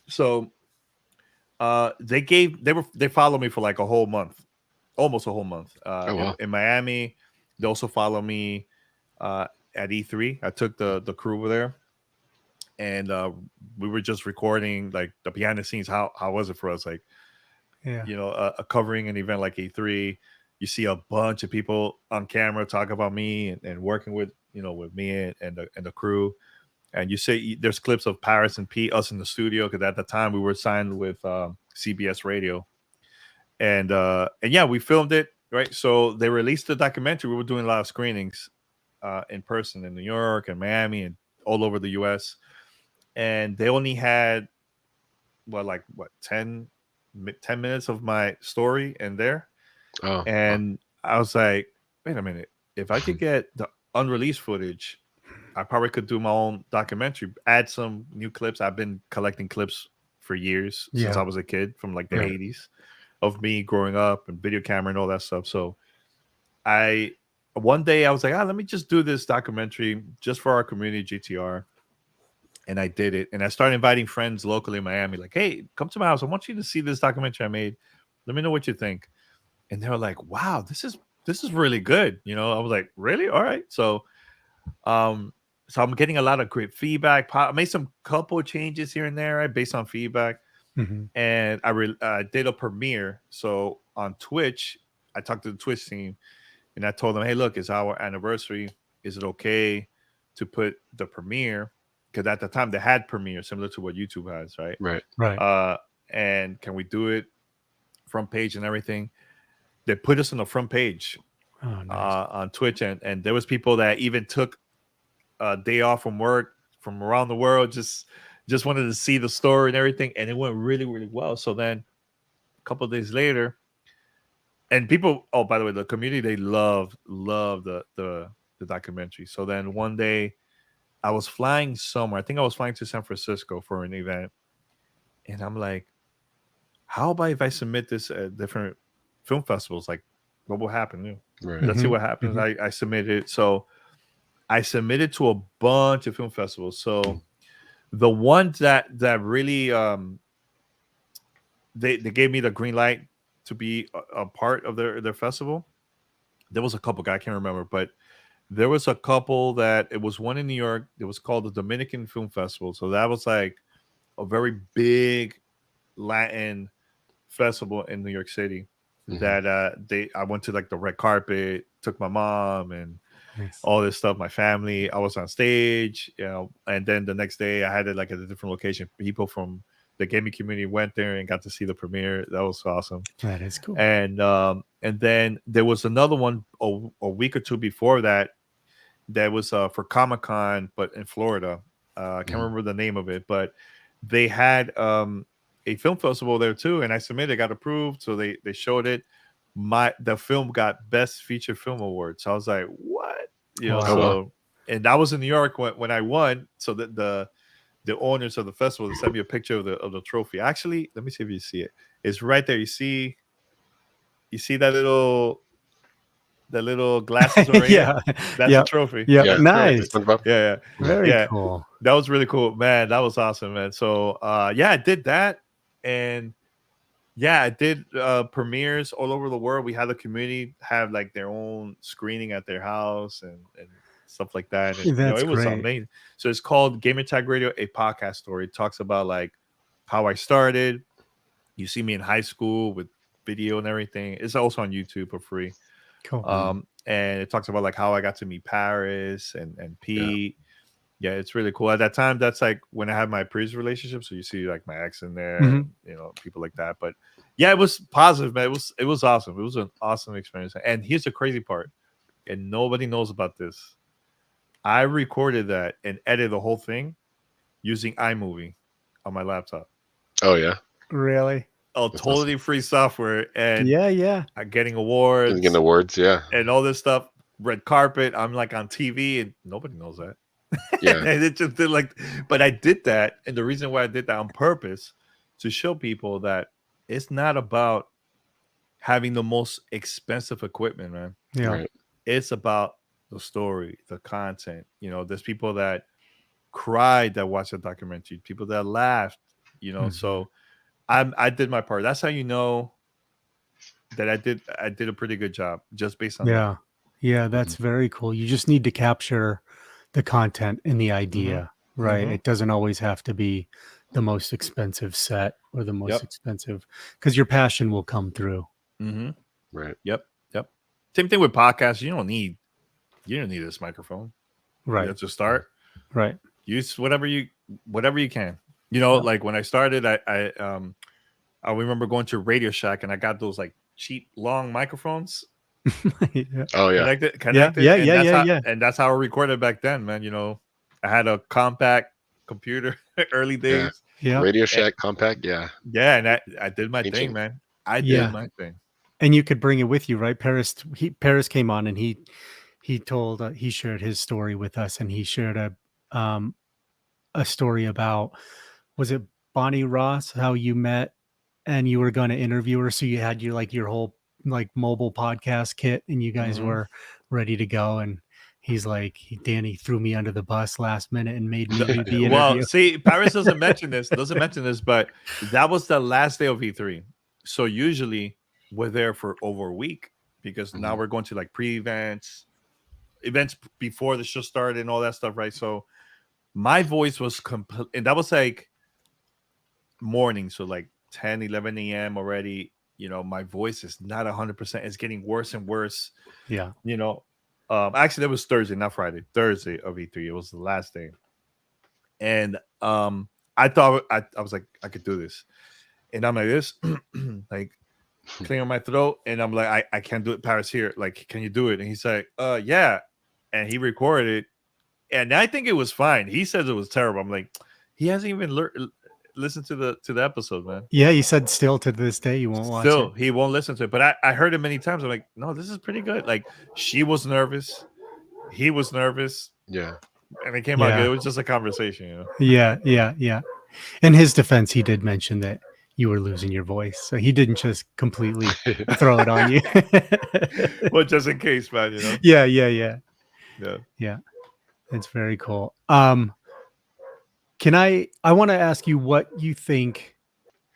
So they followed me for like a whole month, almost a whole month. In Miami. They also followed me at E3. I took the crew over there, and we were just recording like the behind the scenes. How was it for us? Like, covering an event like E3. You see a bunch of people on camera talk about me and working with me and the crew. And you say there's clips of Paris and Pete, us in the studio, because at the time we were signed with CBS Radio, and yeah, we filmed it, right? So they released the documentary. We were doing a lot of screenings in person in New York and Miami and all over the U.S. And they only had 10 minutes of my story in there. And I was like, wait a minute, if I could get the unreleased footage, I probably could do my own documentary, add some new clips. I've been collecting clips for years since I was a kid, from like the 80s, of me growing up and video camera and all that stuff. So one day I was like, let me just do this documentary just for our community, GTR. And I did it. And I started inviting friends locally in Miami, like, hey, come to my house. I want you to see this documentary I made. Let me know what you think. And they were like, wow, this is really good. I was like, really? All right. So I'm getting a lot of great feedback. I made some couple changes here and there, right, based on feedback. And I did a premiere. So on Twitch, I talked to the Twitch team and I told them, hey, look, it's our anniversary. Is it okay to put the premiere? Because at the time they had premiere similar to what YouTube has, right? Right. And can we do it front page and everything? They put us on the front page on Twitch. And there was people that even took a day off from work from around the world, just wanted to see the story and everything, and it went really, really well. So then a couple of days later, and people, oh, by the way, the community, they love the documentary. So then one day I was flying somewhere. I think I was flying to San Francisco for an event, and I'm like, how about if I submit this at different film festivals? Like, what will happen? Let's see what happens. I submitted it. So I submitted to a bunch of film festivals. So the ones that really they gave me the green light to be a part of their festival. There was a couple, I can't remember, but there was a couple that it was one in New York. It was called the Dominican Film Festival. So that was like a very big Latin festival in New York City. Mhm. That I went to like the red carpet, took my mom and Nice. all this stuff, my family. I was on stage, and then the next day I had it like at a different location. People from the gaming community went there and got to see the premiere. That was awesome. That is cool. And then there was another one a week or two before that was for Comic-Con, but in Florida. I can't remember the name of it, but they had a film festival there too, and I submitted, got approved, so they showed it. The film got Best Feature Film Award. So I was like, what? Wow. So and I was in New York when I won. So that the owners of the festival, they sent me a picture of the trophy. Actually, let me see if you see it. It's right there. You see that little glasses over Yeah. That's Yeah. the trophy. Yeah. Yeah. Nice. SpongeBob. Yeah. Very Yeah. cool. That was really cool, man. That was awesome, man. So I did that, and I did premieres all over the world. We had the community have like their own screening at their house and stuff like that. And That's it was great. amazing. So it's called Gamer Tag Radio, a podcast story. It talks about like how I started. You see me in high school with video and everything. It's also on YouTube for free. Cool. And it talks about like how I got to meet Paris and Pete. Yeah, it's really cool. At that time, that's like when I had my previous relationship. So you see like my ex in there, and, people like that. But yeah, it was positive, man. It was awesome. It was an awesome experience. And here's the crazy part, and nobody knows about this. I recorded that and edited the whole thing using iMovie on my laptop. Oh yeah. Really? Oh, totally free software, and Yeah. getting awards, Getting awards, yeah. and all this stuff. Red carpet. I'm like on TV, and nobody knows that. Yeah. And it just did like, but I did that, and the reason why I did that on purpose to show people that it's not about having the most expensive equipment, man. Yeah. Right. It's about the story, the content. There's people that cried that watched the documentary, people that laughed. So I did my part. That's how you know that I did a pretty good job just based on that. Yeah, that's very cool. You just need to capture the content and the idea, right? It doesn't always have to be the most expensive set or the most expensive, because your passion will come through. Right. Yep. Same thing with podcasts. You don't need this microphone. Right. You have to start. Right. Use whatever you can. Like when I started, I remember going to Radio Shack, and I got those like cheap long microphones. Oh yeah. Connected. Yeah. And that's how I recorded back then, man. I had a compact computer early days. Yeah. Radio Shack compact. Yeah. Yeah, and I did my thing, man. I did my thing. And you could bring it with you, right? Paris came on, and he told he shared his story with us, and he shared a story about, was it Bonnie Ross, how you met and you were going to interview her, so you had your whole like mobile podcast kit, and you guys were ready to go, and he's like, Danny threw me under the bus last minute and made me do the interview. Well, see, Paris doesn't mention this, but that was the last day of E3. So usually we're there for over a week, because now we're going to like events before the show started and all that stuff, right? So my voice was complete, and that was like morning, so like 10, 11 a.m. already. My voice is not 100%. It's getting worse and worse. Yeah. Actually, that was Thursday, not Friday. Thursday of E3. It was the last day. And I thought I was like, I could do this. And I'm like this, like clearing my throat. And I'm like, I can't do it. Paris, here. Like, can you do it? And he's like, yeah. And he recorded it. And I think it was fine. He says it was terrible. I'm like, he hasn't even listen to the episode, man. Yeah, he said still to this day you won't watch it. He won't listen to it. But I heard it many times. I'm like, no, this is pretty good. Like, she was nervous, he was nervous. Yeah. And it came out good. It was just a conversation, Yeah. In his defense, he did mention that you were losing your voice, so he didn't just completely throw it on you. Well, just in case, man. Yeah. It's very cool. I want to ask you what you think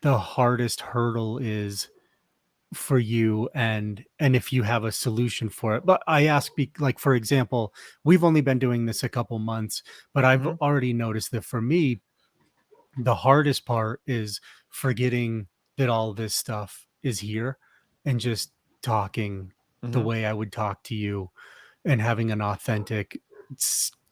the hardest hurdle is for you, and if you have a solution for it. But I ask, like, for example, we've only been doing this a couple months, but I've already noticed that for me, the hardest part is forgetting that all this stuff is here, and just talking the Mhm. way I would talk to you and having an authentic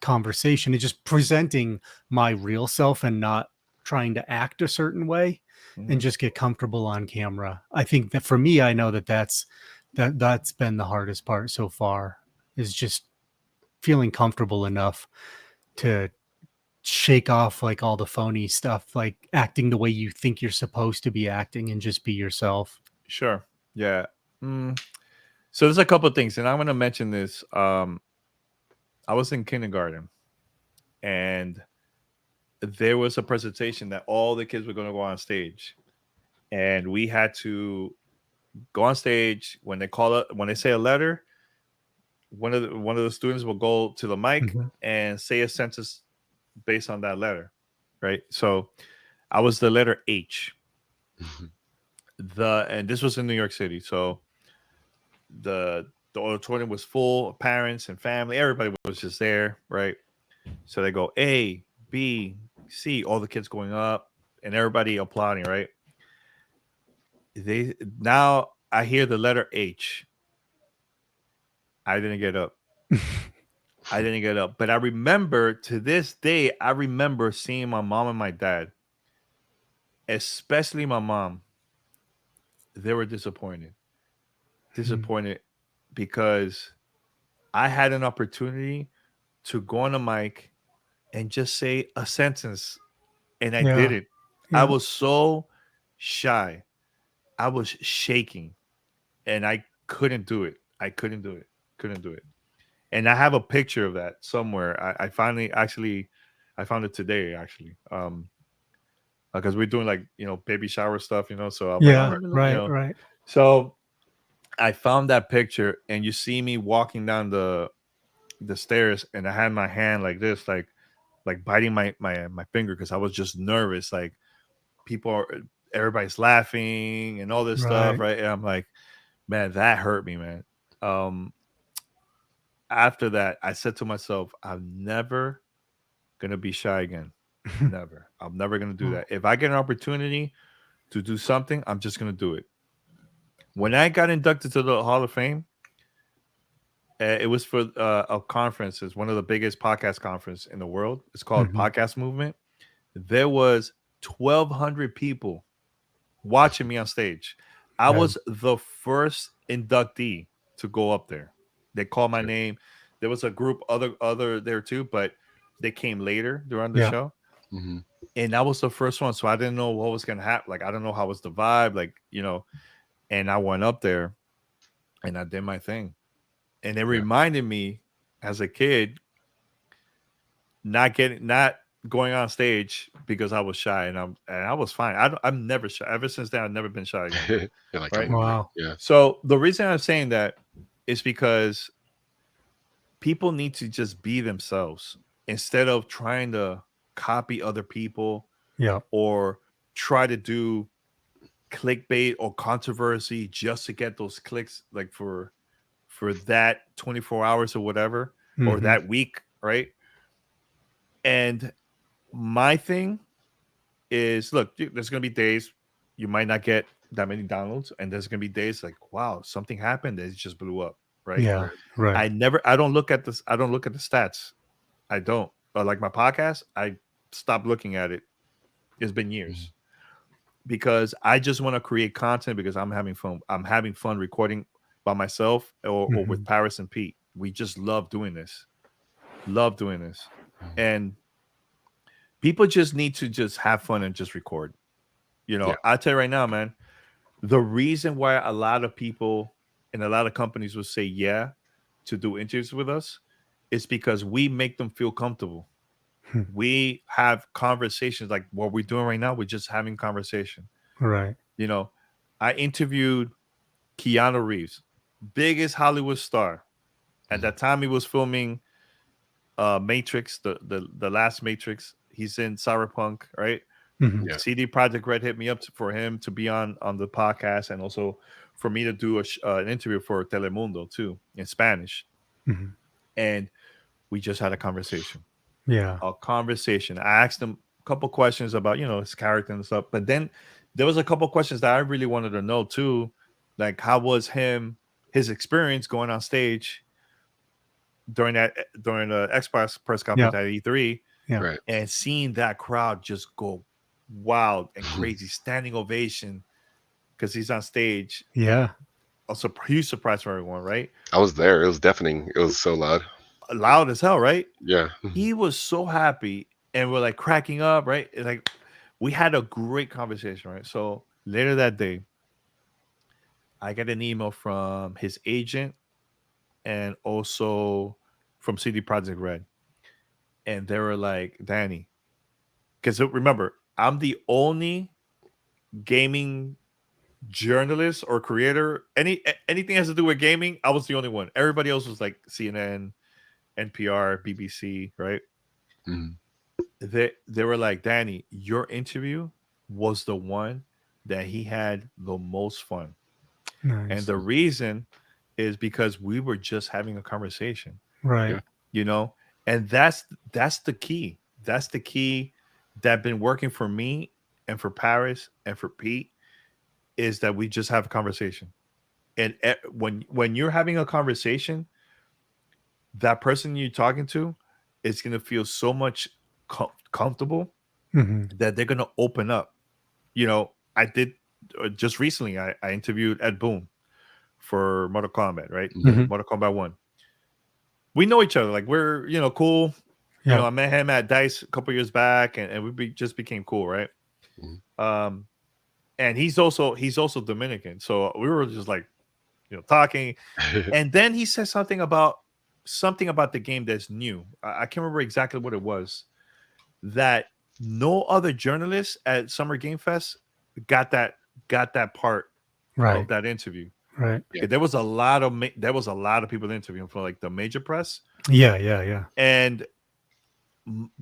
conversation and just presenting my real self and not trying to act a certain way and Mhm. just get comfortable on camera. I think that for me, I know that that's been the hardest part so far, is just feeling comfortable enough to shake off like all the phony stuff, like acting the way you think you're supposed to be acting, and just be yourself. Sure. Yeah. So there's a couple of things, and I'm going to mention this. I was in kindergarten, and there was a presentation that all the kids were going to go on stage, and we had to go on stage. When they say a letter, one of the students will go to the mic Mhm. and say a sentence based on that letter, right? So I was the letter H. And this was in New York City, so the auditorium was full, parents and family, everybody was just there, right? So they go A, B, C, all the kids going up and everybody applauding, right? They Now I hear the letter H. I didn't get up. I didn't get up. But I remember, to this day, I remember seeing my mom and my dad, especially my mom. They were disappointed because I had an opportunity to go on a mic and just say a sentence, and I Yeah. didn't. I Yeah. was so shy. I was shaking, and I couldn't do it. I couldn't do it. Couldn't do it. And I have a picture of that somewhere. I finally actually, I found it today actually. Because we're doing like, baby shower stuff, So I'm like, oh, Yeah. let me look, Right. Right. So I found that picture, and you see me walking down the stairs, and I had my hand like this, like biting my finger, because I was just nervous. Like, everybody's laughing and all this stuff, Right. right? And I'm like, man, that hurt me, man. Um, After that, I said to myself, I'm never gonna be shy again. Never. I'm never gonna do that. If I get an opportunity to do something, I'm just gonna do it. When I got inducted to the Hall of Fame, it was for a conference. It's one of the biggest podcast conference in the world. It's called Mhm. Podcast Movement. There was 1,200 people watching me on stage. I Yeah. was the first inductee to go up there. They called my Sure. name. There was a group other there too, but they came later during the Yeah. show. Hmm. And I was the first one, so I didn't know what was gonna happen. Like, I don't know how was the vibe, like, and I went up there and I did my thing. And it Yeah. reminded me, as a kid, not going on stage because I was shy, and I was fine. I'm never shy. Ever since then, I've never been shy again. You're like, Right. I'm over it. Wow. Yeah. So the reason I'm saying that is because people need to just be themselves instead of trying to copy other people Yeah. or try to do clickbait or controversy just to get those clicks, like for that 24 hours or whatever, or Mhm. that week, right? And my thing is, look, there's gonna be days you might not get that many downloads, and there's gonna be days like, wow, something happened that it just blew up, right? Yeah. Right. Right. I don't look at this. I don't look at the stats. I don't. But like my podcast, I stopped looking at it. It's been Mhm. years, because I just want to create content, because I'm having fun. I'm having fun recording by myself, or with Mhm. Paris and Pete. We just love doing this. Love doing this. Mhm. And people just need to just have fun and just record. Yeah. I'll tell you right now, man, the reason why a lot of people and a lot of companies will say yeah to do interviews with us is because we make them feel comfortable. Hmm. We have conversations like what we're doing right now. We're just having conversation. Right. You know, I interviewed Keanu Reeves, biggest Hollywood star. At Mhm. that time, he was filming Matrix, the last Matrix. He's in Cyberpunk, right? Mhm. Yeah. CD Project Red hit me up for him to be on the podcast, and also for me to do an interview for Telemundo too, in Spanish. Mhm. And we just had a conversation. Yeah. I asked him a couple questions about his character and stuff, but then there was a couple questions that I really wanted to know too, like how was his experience going on stage during the Xbox press conference at E3, Yeah. Right. and seeing that crowd just go wild and crazy, standing ovation because he's on stage. Yeah. Also, huge surprise for everyone, right? I was there. It was deafening. It was so loud. Loud as hell, right? Yeah. He was so happy, and we're like cracking up, right? And, like, we had a great conversation, right? So later that day, I got an email from his agent and also from CD Projekt Red, and they were like, Danny, because remember, I'm the only gaming journalist or creator. Anything has to do with gaming, I was the only one. Everybody else was like CNN, NPR, BBC, right? Mhm. They were like, Danny, your interview was the one that he had the most fun. And Nice. the reason is because we were just having a conversation, Right. Yeah. you know? And that's the key. That's the key that been working for me and for Paris and for Pete, is that we just have a conversation. And when you're having a conversation, that person you're talking to is going to feel so much comfortable hmm that they're going to open up. You know, I did just recently, I interviewed Ed Boon for Mortal Kombat, right? Mhm. Mortal Kombat 1. We know each other. Like, we're, cool. Yeah. You know, I met him at DICE a couple years back, and just became cool, right? Mhm. And he's also Dominican. So we were just like, talking. And then he said something about the game that's new. I can't remember exactly what it was, that no other journalist at Summer Game Fest got that part Right. of that interview. Right. Yeah. There was a lot of people interviewing for like the major press, Yeah. Yeah. Yeah. and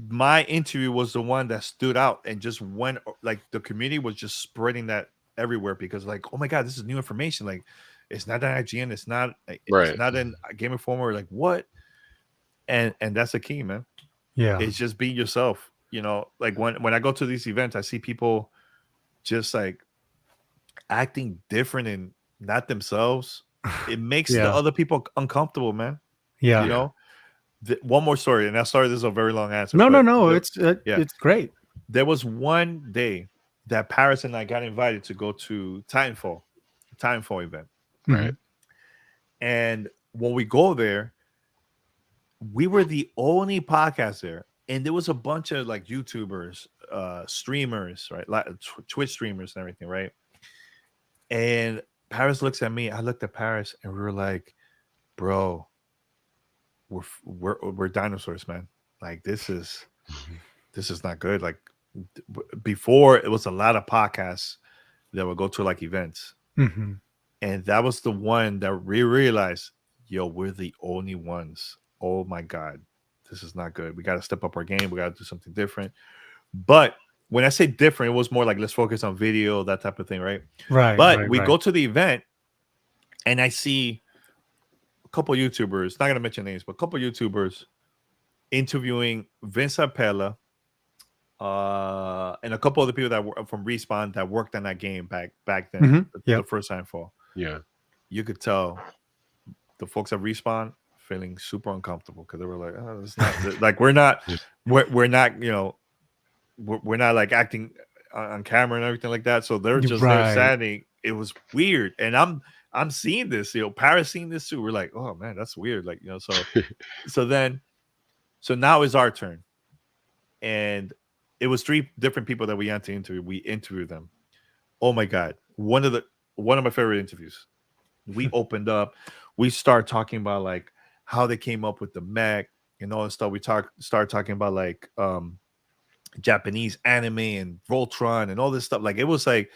my interview was the one that stood out and just went, like, the community was just spreading that everywhere, because, like, oh my god, this is new information. Like, it's not an IGN, it's not Right. in Game Informer. Like, what? And that's the key, man. Yeah. It's just being yourself. Like, when I go to these events, I see people just like acting different and not themselves. It makes the Yeah. other people uncomfortable, man. Yeah. You know. One more story, and I'm sorry, this is a very long answer. No. but No. the- It's great. There was one day that Paris and I got invited to go to Timefall event. Right. Mhm. And when we go there, we were the only podcast there. And there was a bunch of like YouTubers, streamers, right? Like Twitch streamers and everything, right? And Paris looks at me. I looked at Paris, and we were like, bro, we're dinosaurs, man. Like, this is not good. Like, before, it was a lot of podcasts that would go to like events, hmm and that was the one that we realized, yo, we're the only ones. Oh my god, this is not good. We got to step up our game. We got to do something different. But when I say different, it was more like, let's focus on video, that type of thing, right? Right. But right, we right. go to the event, and I see a couple YouTubers, not gonna mention names, but a couple YouTubers interviewing Vince Apella, and a couple other people that were from Respawn that worked on that game back then, Mhm. the Yep. first Timefall. Yeah. You could tell the folks at Respawn feeling super uncomfortable, because they were like, oh, it's not like we're not we're not, we're not like acting on camera and everything like that. So they're just there Right. standing. It was weird, and I'm seeing this. Paris seeing this too. We're like, oh man, that's weird. Like, so now it's our turn, and it was 3 different people that we had to interview. We interviewed them. Oh my god, one of my favorite interviews. We opened up. We start talking about like how they came up with the mech and all that stuff. We started talking about like Japanese anime and Voltron and all this stuff. Like, it was like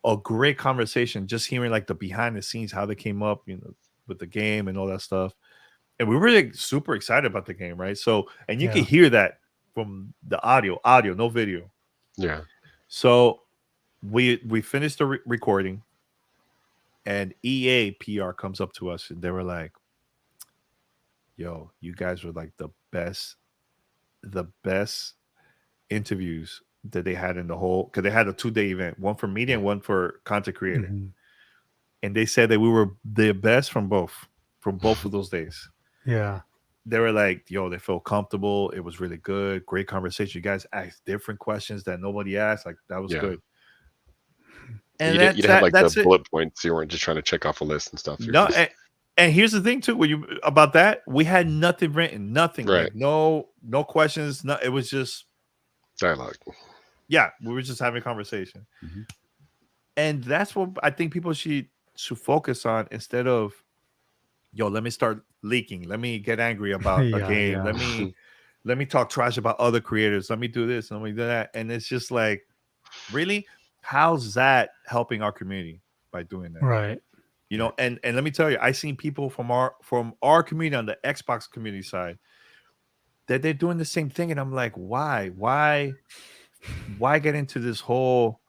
a great conversation, just hearing like the behind the scenes, how they came up, with the game and all that stuff. And we were like super excited about the game, right? So, and you Yeah. can hear that from the audio, no video. Yeah. So we finished the recording, and EA PR comes up to us, and they were like, yo, you guys were like the best interviews that they had in the whole, because they had a 2-day event, one for media and one for content creator. And they said that we were the best from both of those days. Yeah. They were like, yo, they felt comfortable. It was really good. Great conversation. You guys asked different questions that nobody asked. Like, that was good. And you didn't have like the bullet points. You weren't just trying to check off a list and stuff. No, and here's the thing too, about that, we had nothing written, nothing, right? Like, no questions. No, it was just dialogue. Yeah, we were just having a conversation, and that's what I think people should focus on, instead of, yo, let me start leaking, let me get angry about a game, let me talk trash about other creators, let me do this, let me do that, and it's just like, really, how's that helping our community by doing that? Right. You know, and let me tell you, I seen people from our community on the Xbox community side that they're doing the same thing, and I'm like, why get into this whole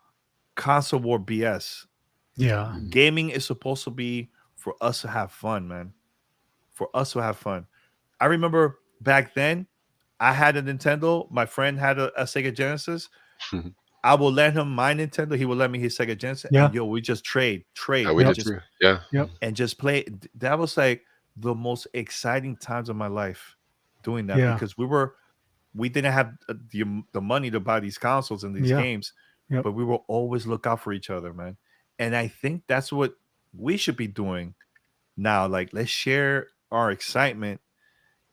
console war BS? Yeah, gaming is supposed to be for us to have fun, man. For us to have fun. I remember back then, I had a Nintendo. My friend had a Sega Genesis. I will let him my Nintendo. He will let me his Sega Genesis. Yeah. And, yo, we just trade. We did too. Yeah. And just play. That was like the most exciting times of my life doing that, because we didn't have the money to buy these consoles and these games, but we will always look out for each other, man. And I think that's what we should be doing now. Like, let's share our excitement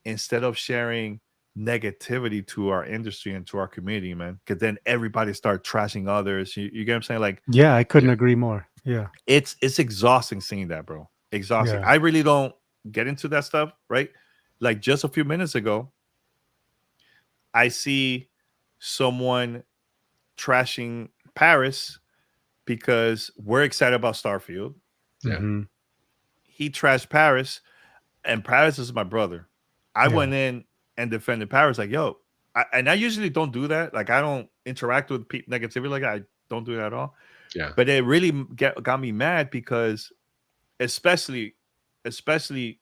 instead of sharing negativity to our industry and to our community, man. Because then everybody start trashing others. You get what I'm saying? Like, yeah, I couldn't agree more. Yeah, it's exhausting seeing that, bro. Exhausting. I really don't get into that stuff, right? Like, just a few minutes ago, I see someone trashing Paris because we're excited about Starfield. He trashed Paris, and Paris is my brother. I went in and defended Paris, like, yo, and I usually don't do that. Like, I don't interact with negativity like that. I don't do that at all. Yeah. But it really got me mad, because especially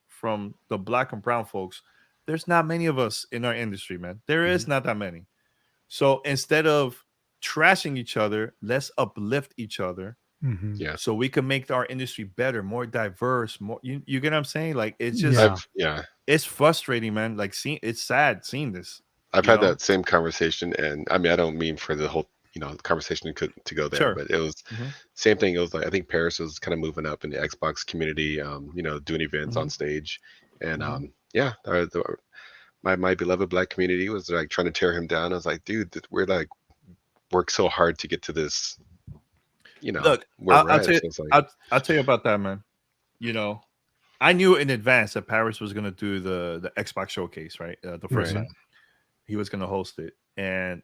from the Black and brown folks, there's not many of us in our industry, man. There is not that many. So instead of trashing each other, let's uplift each other. So we can make our industry better, more diverse, more. You get what I'm saying? Like, it's just it's frustrating, man. Like, it's sad seeing this. I've had that same conversation, and I mean, I don't mean for the whole conversation to go there, but it was same thing. It was like, I think Paris was kind of moving up in the Xbox community, doing events on stage, and my beloved Black community was like trying to tear him down. I was like, dude, we're like worked so hard to get to this. Look, I'll tell you about that, man. I knew in advance that Paris was going to do the Xbox showcase, right? The first time he was going to host it, and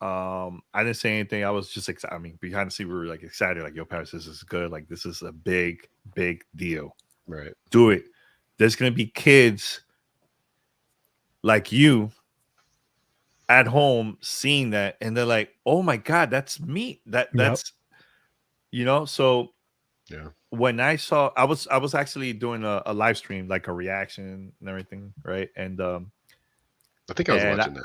I didn't say anything. I was just excited. I mean, behind the scene, we were like excited, like, yo, Paris, this is good. Like, this is a big deal. Right. Do it. There's going to be kids like you at home seeing that, and they're like, oh my God, that's me. That's so when I saw, I was actually doing a live stream, like a reaction and everything, right? And I think I was watching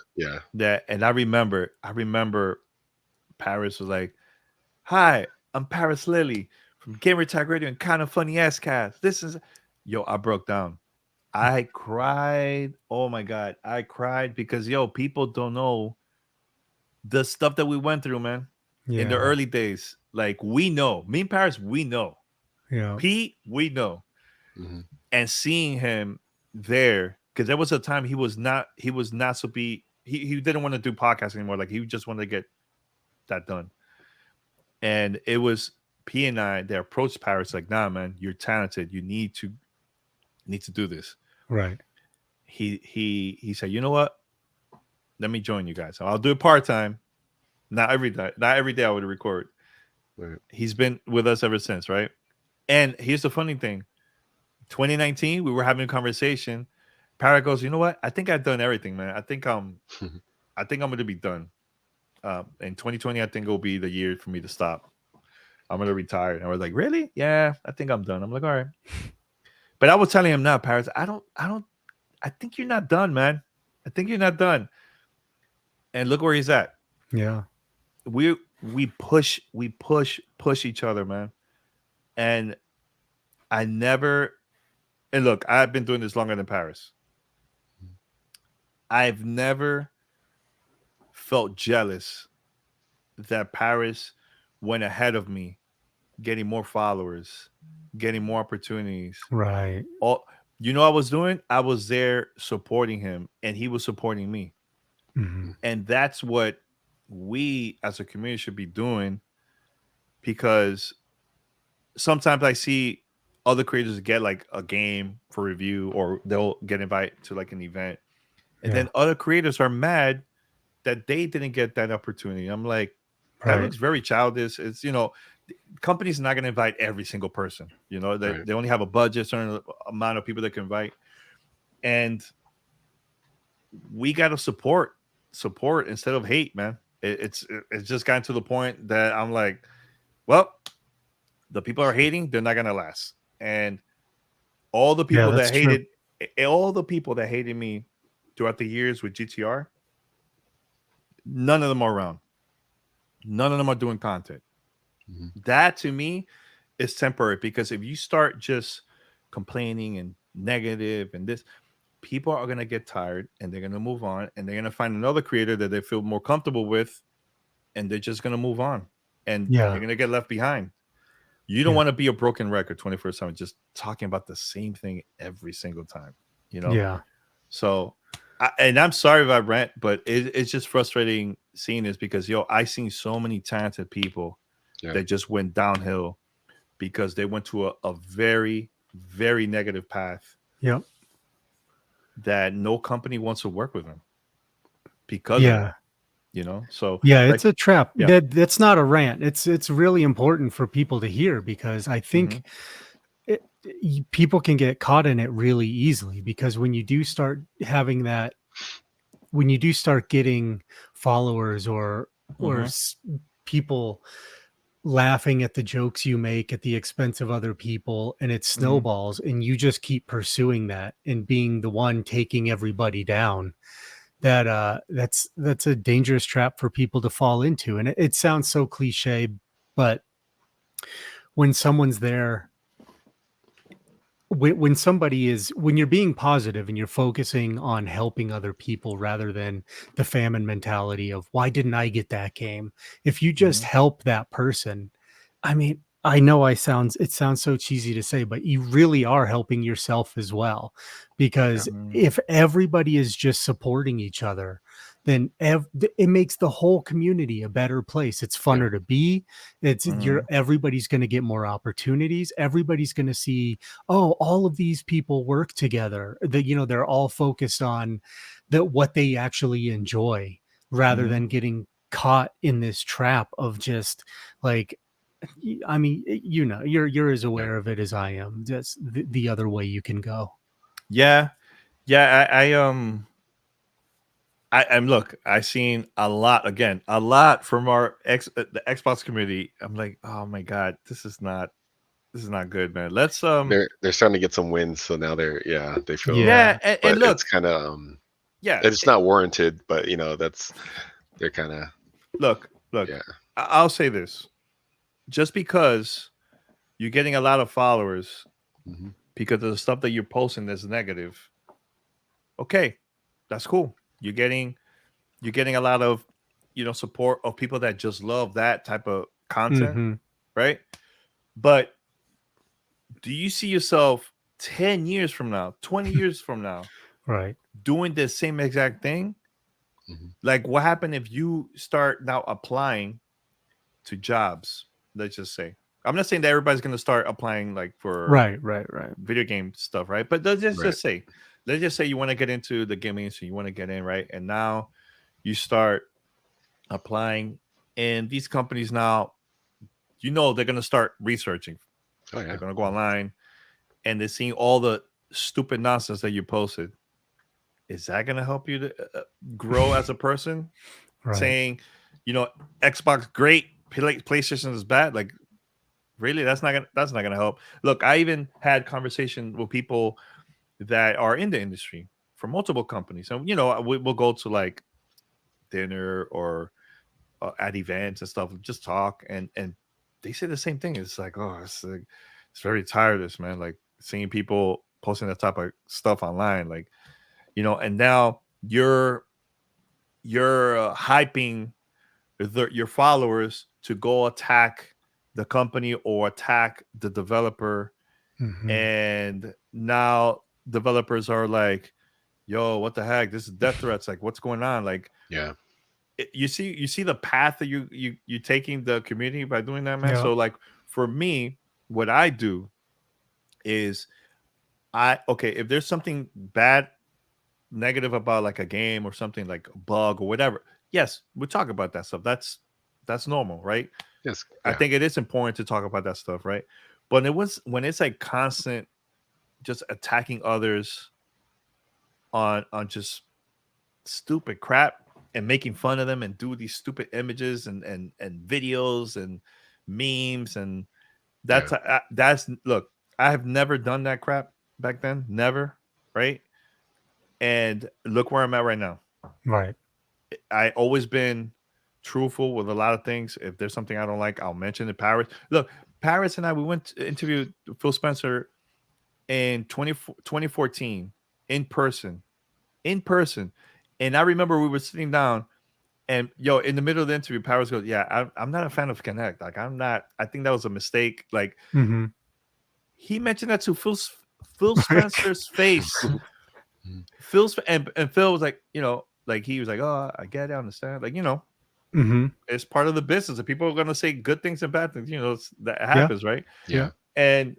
that. And I remember Paris was like, hi, I'm Paris Lilly from Gamer Tag Radio and Kind of Funny Ass Cast. This is I broke down. I cried. Oh my God. I cried because people don't know the stuff that we went through, man. In the early days. Like, we know. Me and Paris, we know. Yeah. Pete, we know. And seeing him there, because there was a time he didn't want to do podcasts anymore. Like, he just wanted to get that done. And it was P and I that approached Paris like, nah, man, you're talented. You need to do this. Right. He said, you know what? Let me join you guys. I'll do it part-time. Not every day I would record. Right. He's been with us ever since, right? And here's the funny thing. 2019, we were having a conversation. Paris goes, you know what? I think I've done everything, man. I think I'm going to be done. In 2020, I think it'll be the year for me to stop. I'm going to retire. And I was like, really? Yeah, I think I'm done. I'm like, all right. But I was telling him now, Paris, I think you're not done, man. I think you're not done. And look where he's at. Yeah. We push each other, man. And I never, and look, I've been doing this longer than Paris. I've never felt jealous that Paris went ahead of me, getting more followers, getting more opportunities. Right. All I was doing, I was there supporting him, and he was supporting me. Mm-hmm. And that's what we as a community should be doing, because sometimes I see other creators get like a game for review, or they'll get invited to like an event, and then other creators are mad that they didn't get that opportunity. I'm like, that looks very childish. It's, companies are not going to invite every single person. They only have a budget, certain amount of people they can invite, and we got to support instead of hate, man. It's just gotten to the point that I'm like, well, the people are hating, they're not going to last. And all the people that hated me throughout the years with GTR, none of them are around. None of them are doing content. Mm-hmm. That to me is temporary, because if you start just complaining and negative and this, people are going to get tired and they're going to move on, and they're going to find another creator that they feel more comfortable with, and they're just going to move on, and you're going to get left behind. You don't want to be a broken record 24/7, just talking about the same thing every single time, Yeah. So, and I'm sorry if I rant, but it's just frustrating seeing this, because I seen so many talented people that just went downhill because they went to a very, very negative path. Yep. That no company wants to work with them because of that. So it's a trap. That's not a rant. It's really important for people to hear, because I think people can get caught in it really easily, because when you do start having that, when you do start getting followers or people laughing at the jokes you make at the expense of other people, and it snowballs, and you just keep pursuing that and being the one taking everybody down, that's a dangerous trap for people to fall into. And it sounds so cliche, but when someone's there, when you're being positive and you're focusing on helping other people rather than the famine mentality of, why didn't I get that game? If you just help that person, I mean, I know it sounds so cheesy to say, but you really are helping yourself as well, because if everybody is just supporting each other, then it makes the whole community a better place. It's funner to be. Everybody's going to get more opportunities. Everybody's going to see, oh, all of these people work together. That they're all focused on what they actually enjoy, rather than getting caught in this trap of just like, I mean, you're as aware of it as I am. That's the other way you can go. Yeah. I'm look, I've seen a lot from the Xbox community. I'm like, oh my God, this is not good, man. Let's they're starting to get some wins, so now they feel and look, it's kind of it's not warranted, but they're kind of look. I'll say this: just because you're getting a lot of followers because of the stuff that you're posting that's negative, okay, that's cool. You're getting a lot of support of people that just love that type of content, right? But do you see yourself 10 years from now, 20 years from now, right, doing the same exact thing? Like, what happened if you start now applying to jobs? Let's just say, I'm not saying that everybody's going to start applying like for right video game stuff, right? But let's just say you want to get into the gaming industry, you want to get in, right? And now you start applying, and these companies now, they're going to start researching. They're going to go online, and they're seeing all the stupid nonsense that you posted. Is that going to help you to grow as a person? Right. Saying, Xbox great, PlayStation is bad. Like, really, that's not gonna help. Look, I even had conversation with people that are in the industry for multiple companies, and we'll go to like dinner or at events and stuff, just talk, and they say the same thing. It's like, oh, it's very tiredness, man. Like seeing people posting that type of stuff online, like, you know, and now you're hyping your followers to go attack the company or attack the developer, and now developers are like, yo, what the heck, this is death threats, like what's going on? Like, Yeah. you see the path that you taking the community by doing that, man. Yeah. So like for me, what I do is if there's something bad, negative about like a game or something, like a bug or whatever, yes, we talk about that stuff. That's normal, right? Yes. I Yeah. think it is important to talk about that stuff, right? But when it's like constant just attacking others on just stupid crap and making fun of them and do these stupid images and videos and memes, and that's look, I have never done that crap back then, never, right? And look where I'm at right now. Right. I always been truthful with a lot of things. If there's something I don't like, I'll mention it. Paris, look, Paris and I, we went to interview Phil Spencer in 2014 in person. And I remember we were sitting down, and in the middle of the interview, Paris goes, yeah, I'm not a fan of Connect. Like, I think that was a mistake. Like, he mentioned that to Phil Spencer's face. And Phil was like, like he was like, oh, I get it, I understand. Like, it's part of the business, and people are going to say good things and bad things. That happens, right? Yeah. And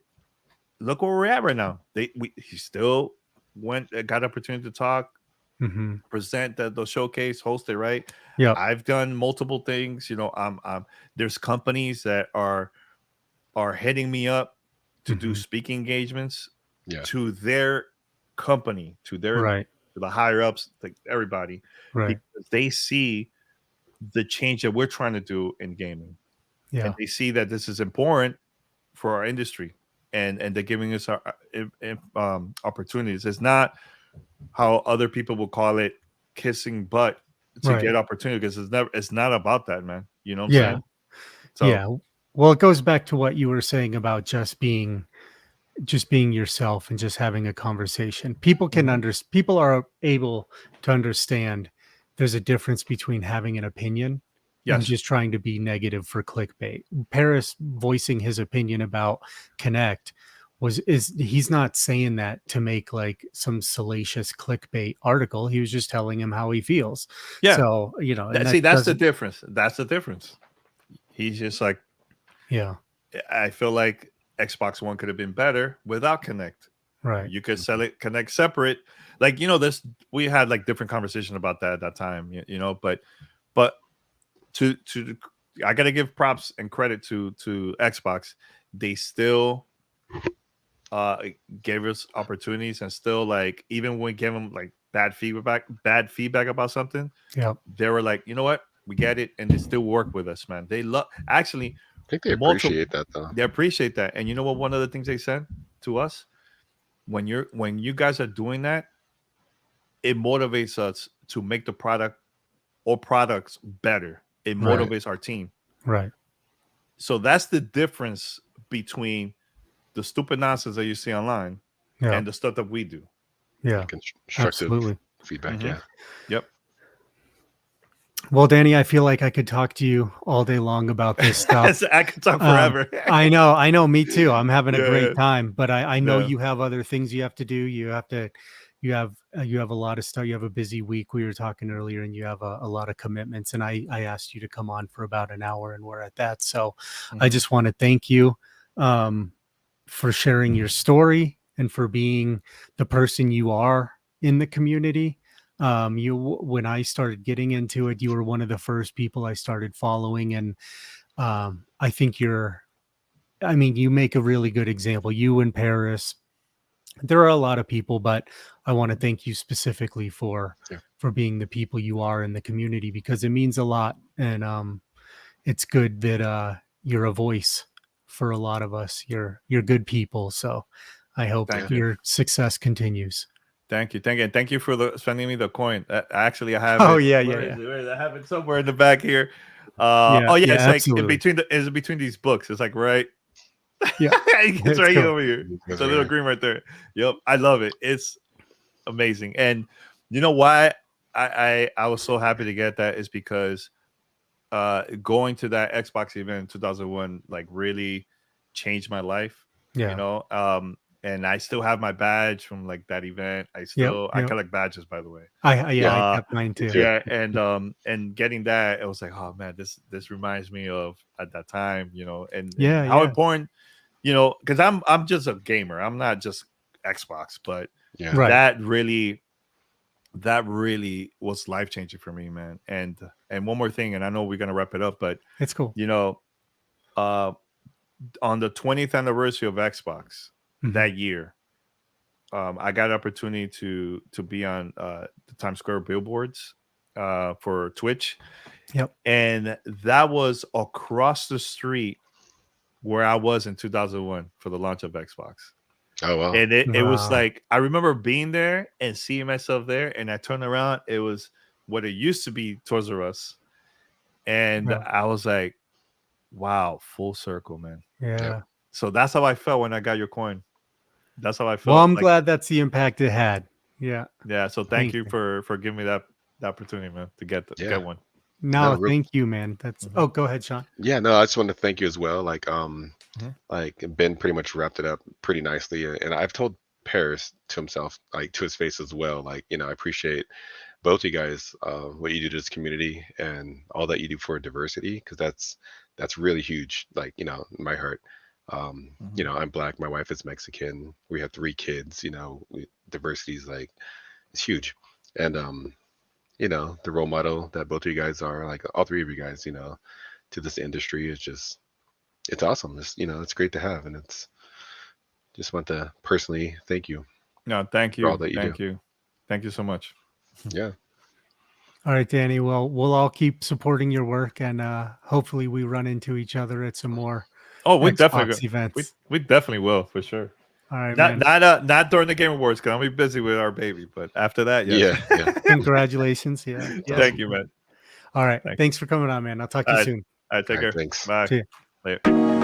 look where we're at right now. He still got opportunity to talk, present the showcase, host it, right? Yeah. I've done multiple things. There's companies that are hitting me up to do speaking engagements to their company, to the higher ups, like everybody, right? Because they see the change that we're trying to do in gaming, and they see that this is important for our industry, and they're giving us our opportunities. It's not how other people will call it kissing butt to get opportunity, because it's not about that, man. You know what I'm saying? So, well, it goes back to what you were saying about just being yourself and just having a conversation. People people are able to understand there's a difference between having an opinion and just trying to be negative for clickbait. Paris voicing his opinion about Connect he's not saying that to make like some salacious clickbait article. He was just telling him how he feels. Yeah. So, that's the difference. That's the difference. He's just like, I feel like Xbox One could have been better without Connect. Right. You could sell it Connect separate. Like, we had like different conversation about that at that time, but to I got to give props and credit to Xbox. They still gave us opportunities, and still, like, even when we gave them like bad feedback about something, they were like, you know what, we get it, and they still work with us, man. They actually, I think they appreciate that, though. They appreciate that. And you know what? One of the things they said to us, when you guys are doing that, it motivates us to make the product or products better. It motivates our team. Right. So that's the difference between the stupid nonsense that you see online and the stuff that we do. Yeah. Constructive feedback. Yeah. Yep. Well, Danny, I feel like I could talk to you all day long about this stuff. I could talk forever. I know. Me too. I'm having a great time, but I know you have other things you have to do. You have a lot of stuff. You have a busy week. We were talking earlier, and you have a lot of commitments. And I asked you to come on for about an hour, and we're at that. So I just want to thank you for sharing your story and for being the person you are in the community. When I started getting into it, you were one of the first people I started following, and I think you make a really good example. You and Paris, there are a lot of people, but I want to thank you specifically for being the people you are in the community, because it means a lot, and it's good that you're a voice for a lot of us. You're good people, so I hope your success continues. Thank you. Thank you for sending me the coin. Actually, I have I have it somewhere in the back here. Oh yeah, it's like absolutely. it's between these books. It's like right. Yeah, it's it's right cool. over here. That's The little right. green right there. Yep, I love it. It's amazing. And you know why I was so happy to get that is because going to that Xbox event in 2001 like really changed my life. Yeah. You know, and I still have my badge from like that event. I Yep. collect badges, by the way. I Uh, kept mine too. too. Yeah, and getting that, it was like, oh man, this reminds me of at that time, you know, and Yeah, how yeah. important, you know, because I'm just a gamer. I'm not just Xbox, but Yeah. Right. that really was life changing for me, man. And one more thing, and I know we're gonna wrap it up, but It's cool. you know, on the 20th anniversary of Xbox Mhm. that year, I got an opportunity to be on the Times Square billboards for Twitch. Yep. And that was across the street where I was in 2001 for the launch of Xbox. Oh wow. And it was Wow. like, I remember being there and seeing myself there, and I turned around, it was what it used to be Toys R Us. And Yeah. I was like, wow, full circle, man. Yeah. So that's how I felt when I got your coin. That's how I felt. Well, I'm like, glad that's the impact it had. Yeah. yeah. So thank Thank you you. for giving me that opportunity, man, to get Yeah. get one. No, No, real- thank you, man. That's Mhm. oh, go ahead, Sean. Yeah, no, I just want to thank you as well. Like, Mhm. like Ben pretty much wrapped it up pretty nicely, and I've told Paris to himself, like to his face as well. Like, I appreciate both you guys, what you do to this community and all that you do for diversity, because that's really huge. Like, in my heart. Mhm. I'm Black. My wife is Mexican. We have 3 kids. Diversity is like it's huge, and the role model that both of you guys are, like all 3 of you guys, to this industry is just it's awesome. It's great to have, and it's just want to personally thank you No, thank for all you. that you do. Thank you so much. Yeah. All right, Danny. Well, we'll all keep supporting your work, and hopefully we run into each other at some more Oh, we Xbox definitely events. we definitely will, for sure. All right, Not man. not during the Game Awards, because I'll be busy with our baby. But after that, yes. Yeah. Yeah. Congratulations. Yeah. Yeah. Thank you, man. All right. Thank you. Thanks for coming on, man. I'll talk to All you right. soon. All right, take All right. care. Thanks. Bye. See ya. Later.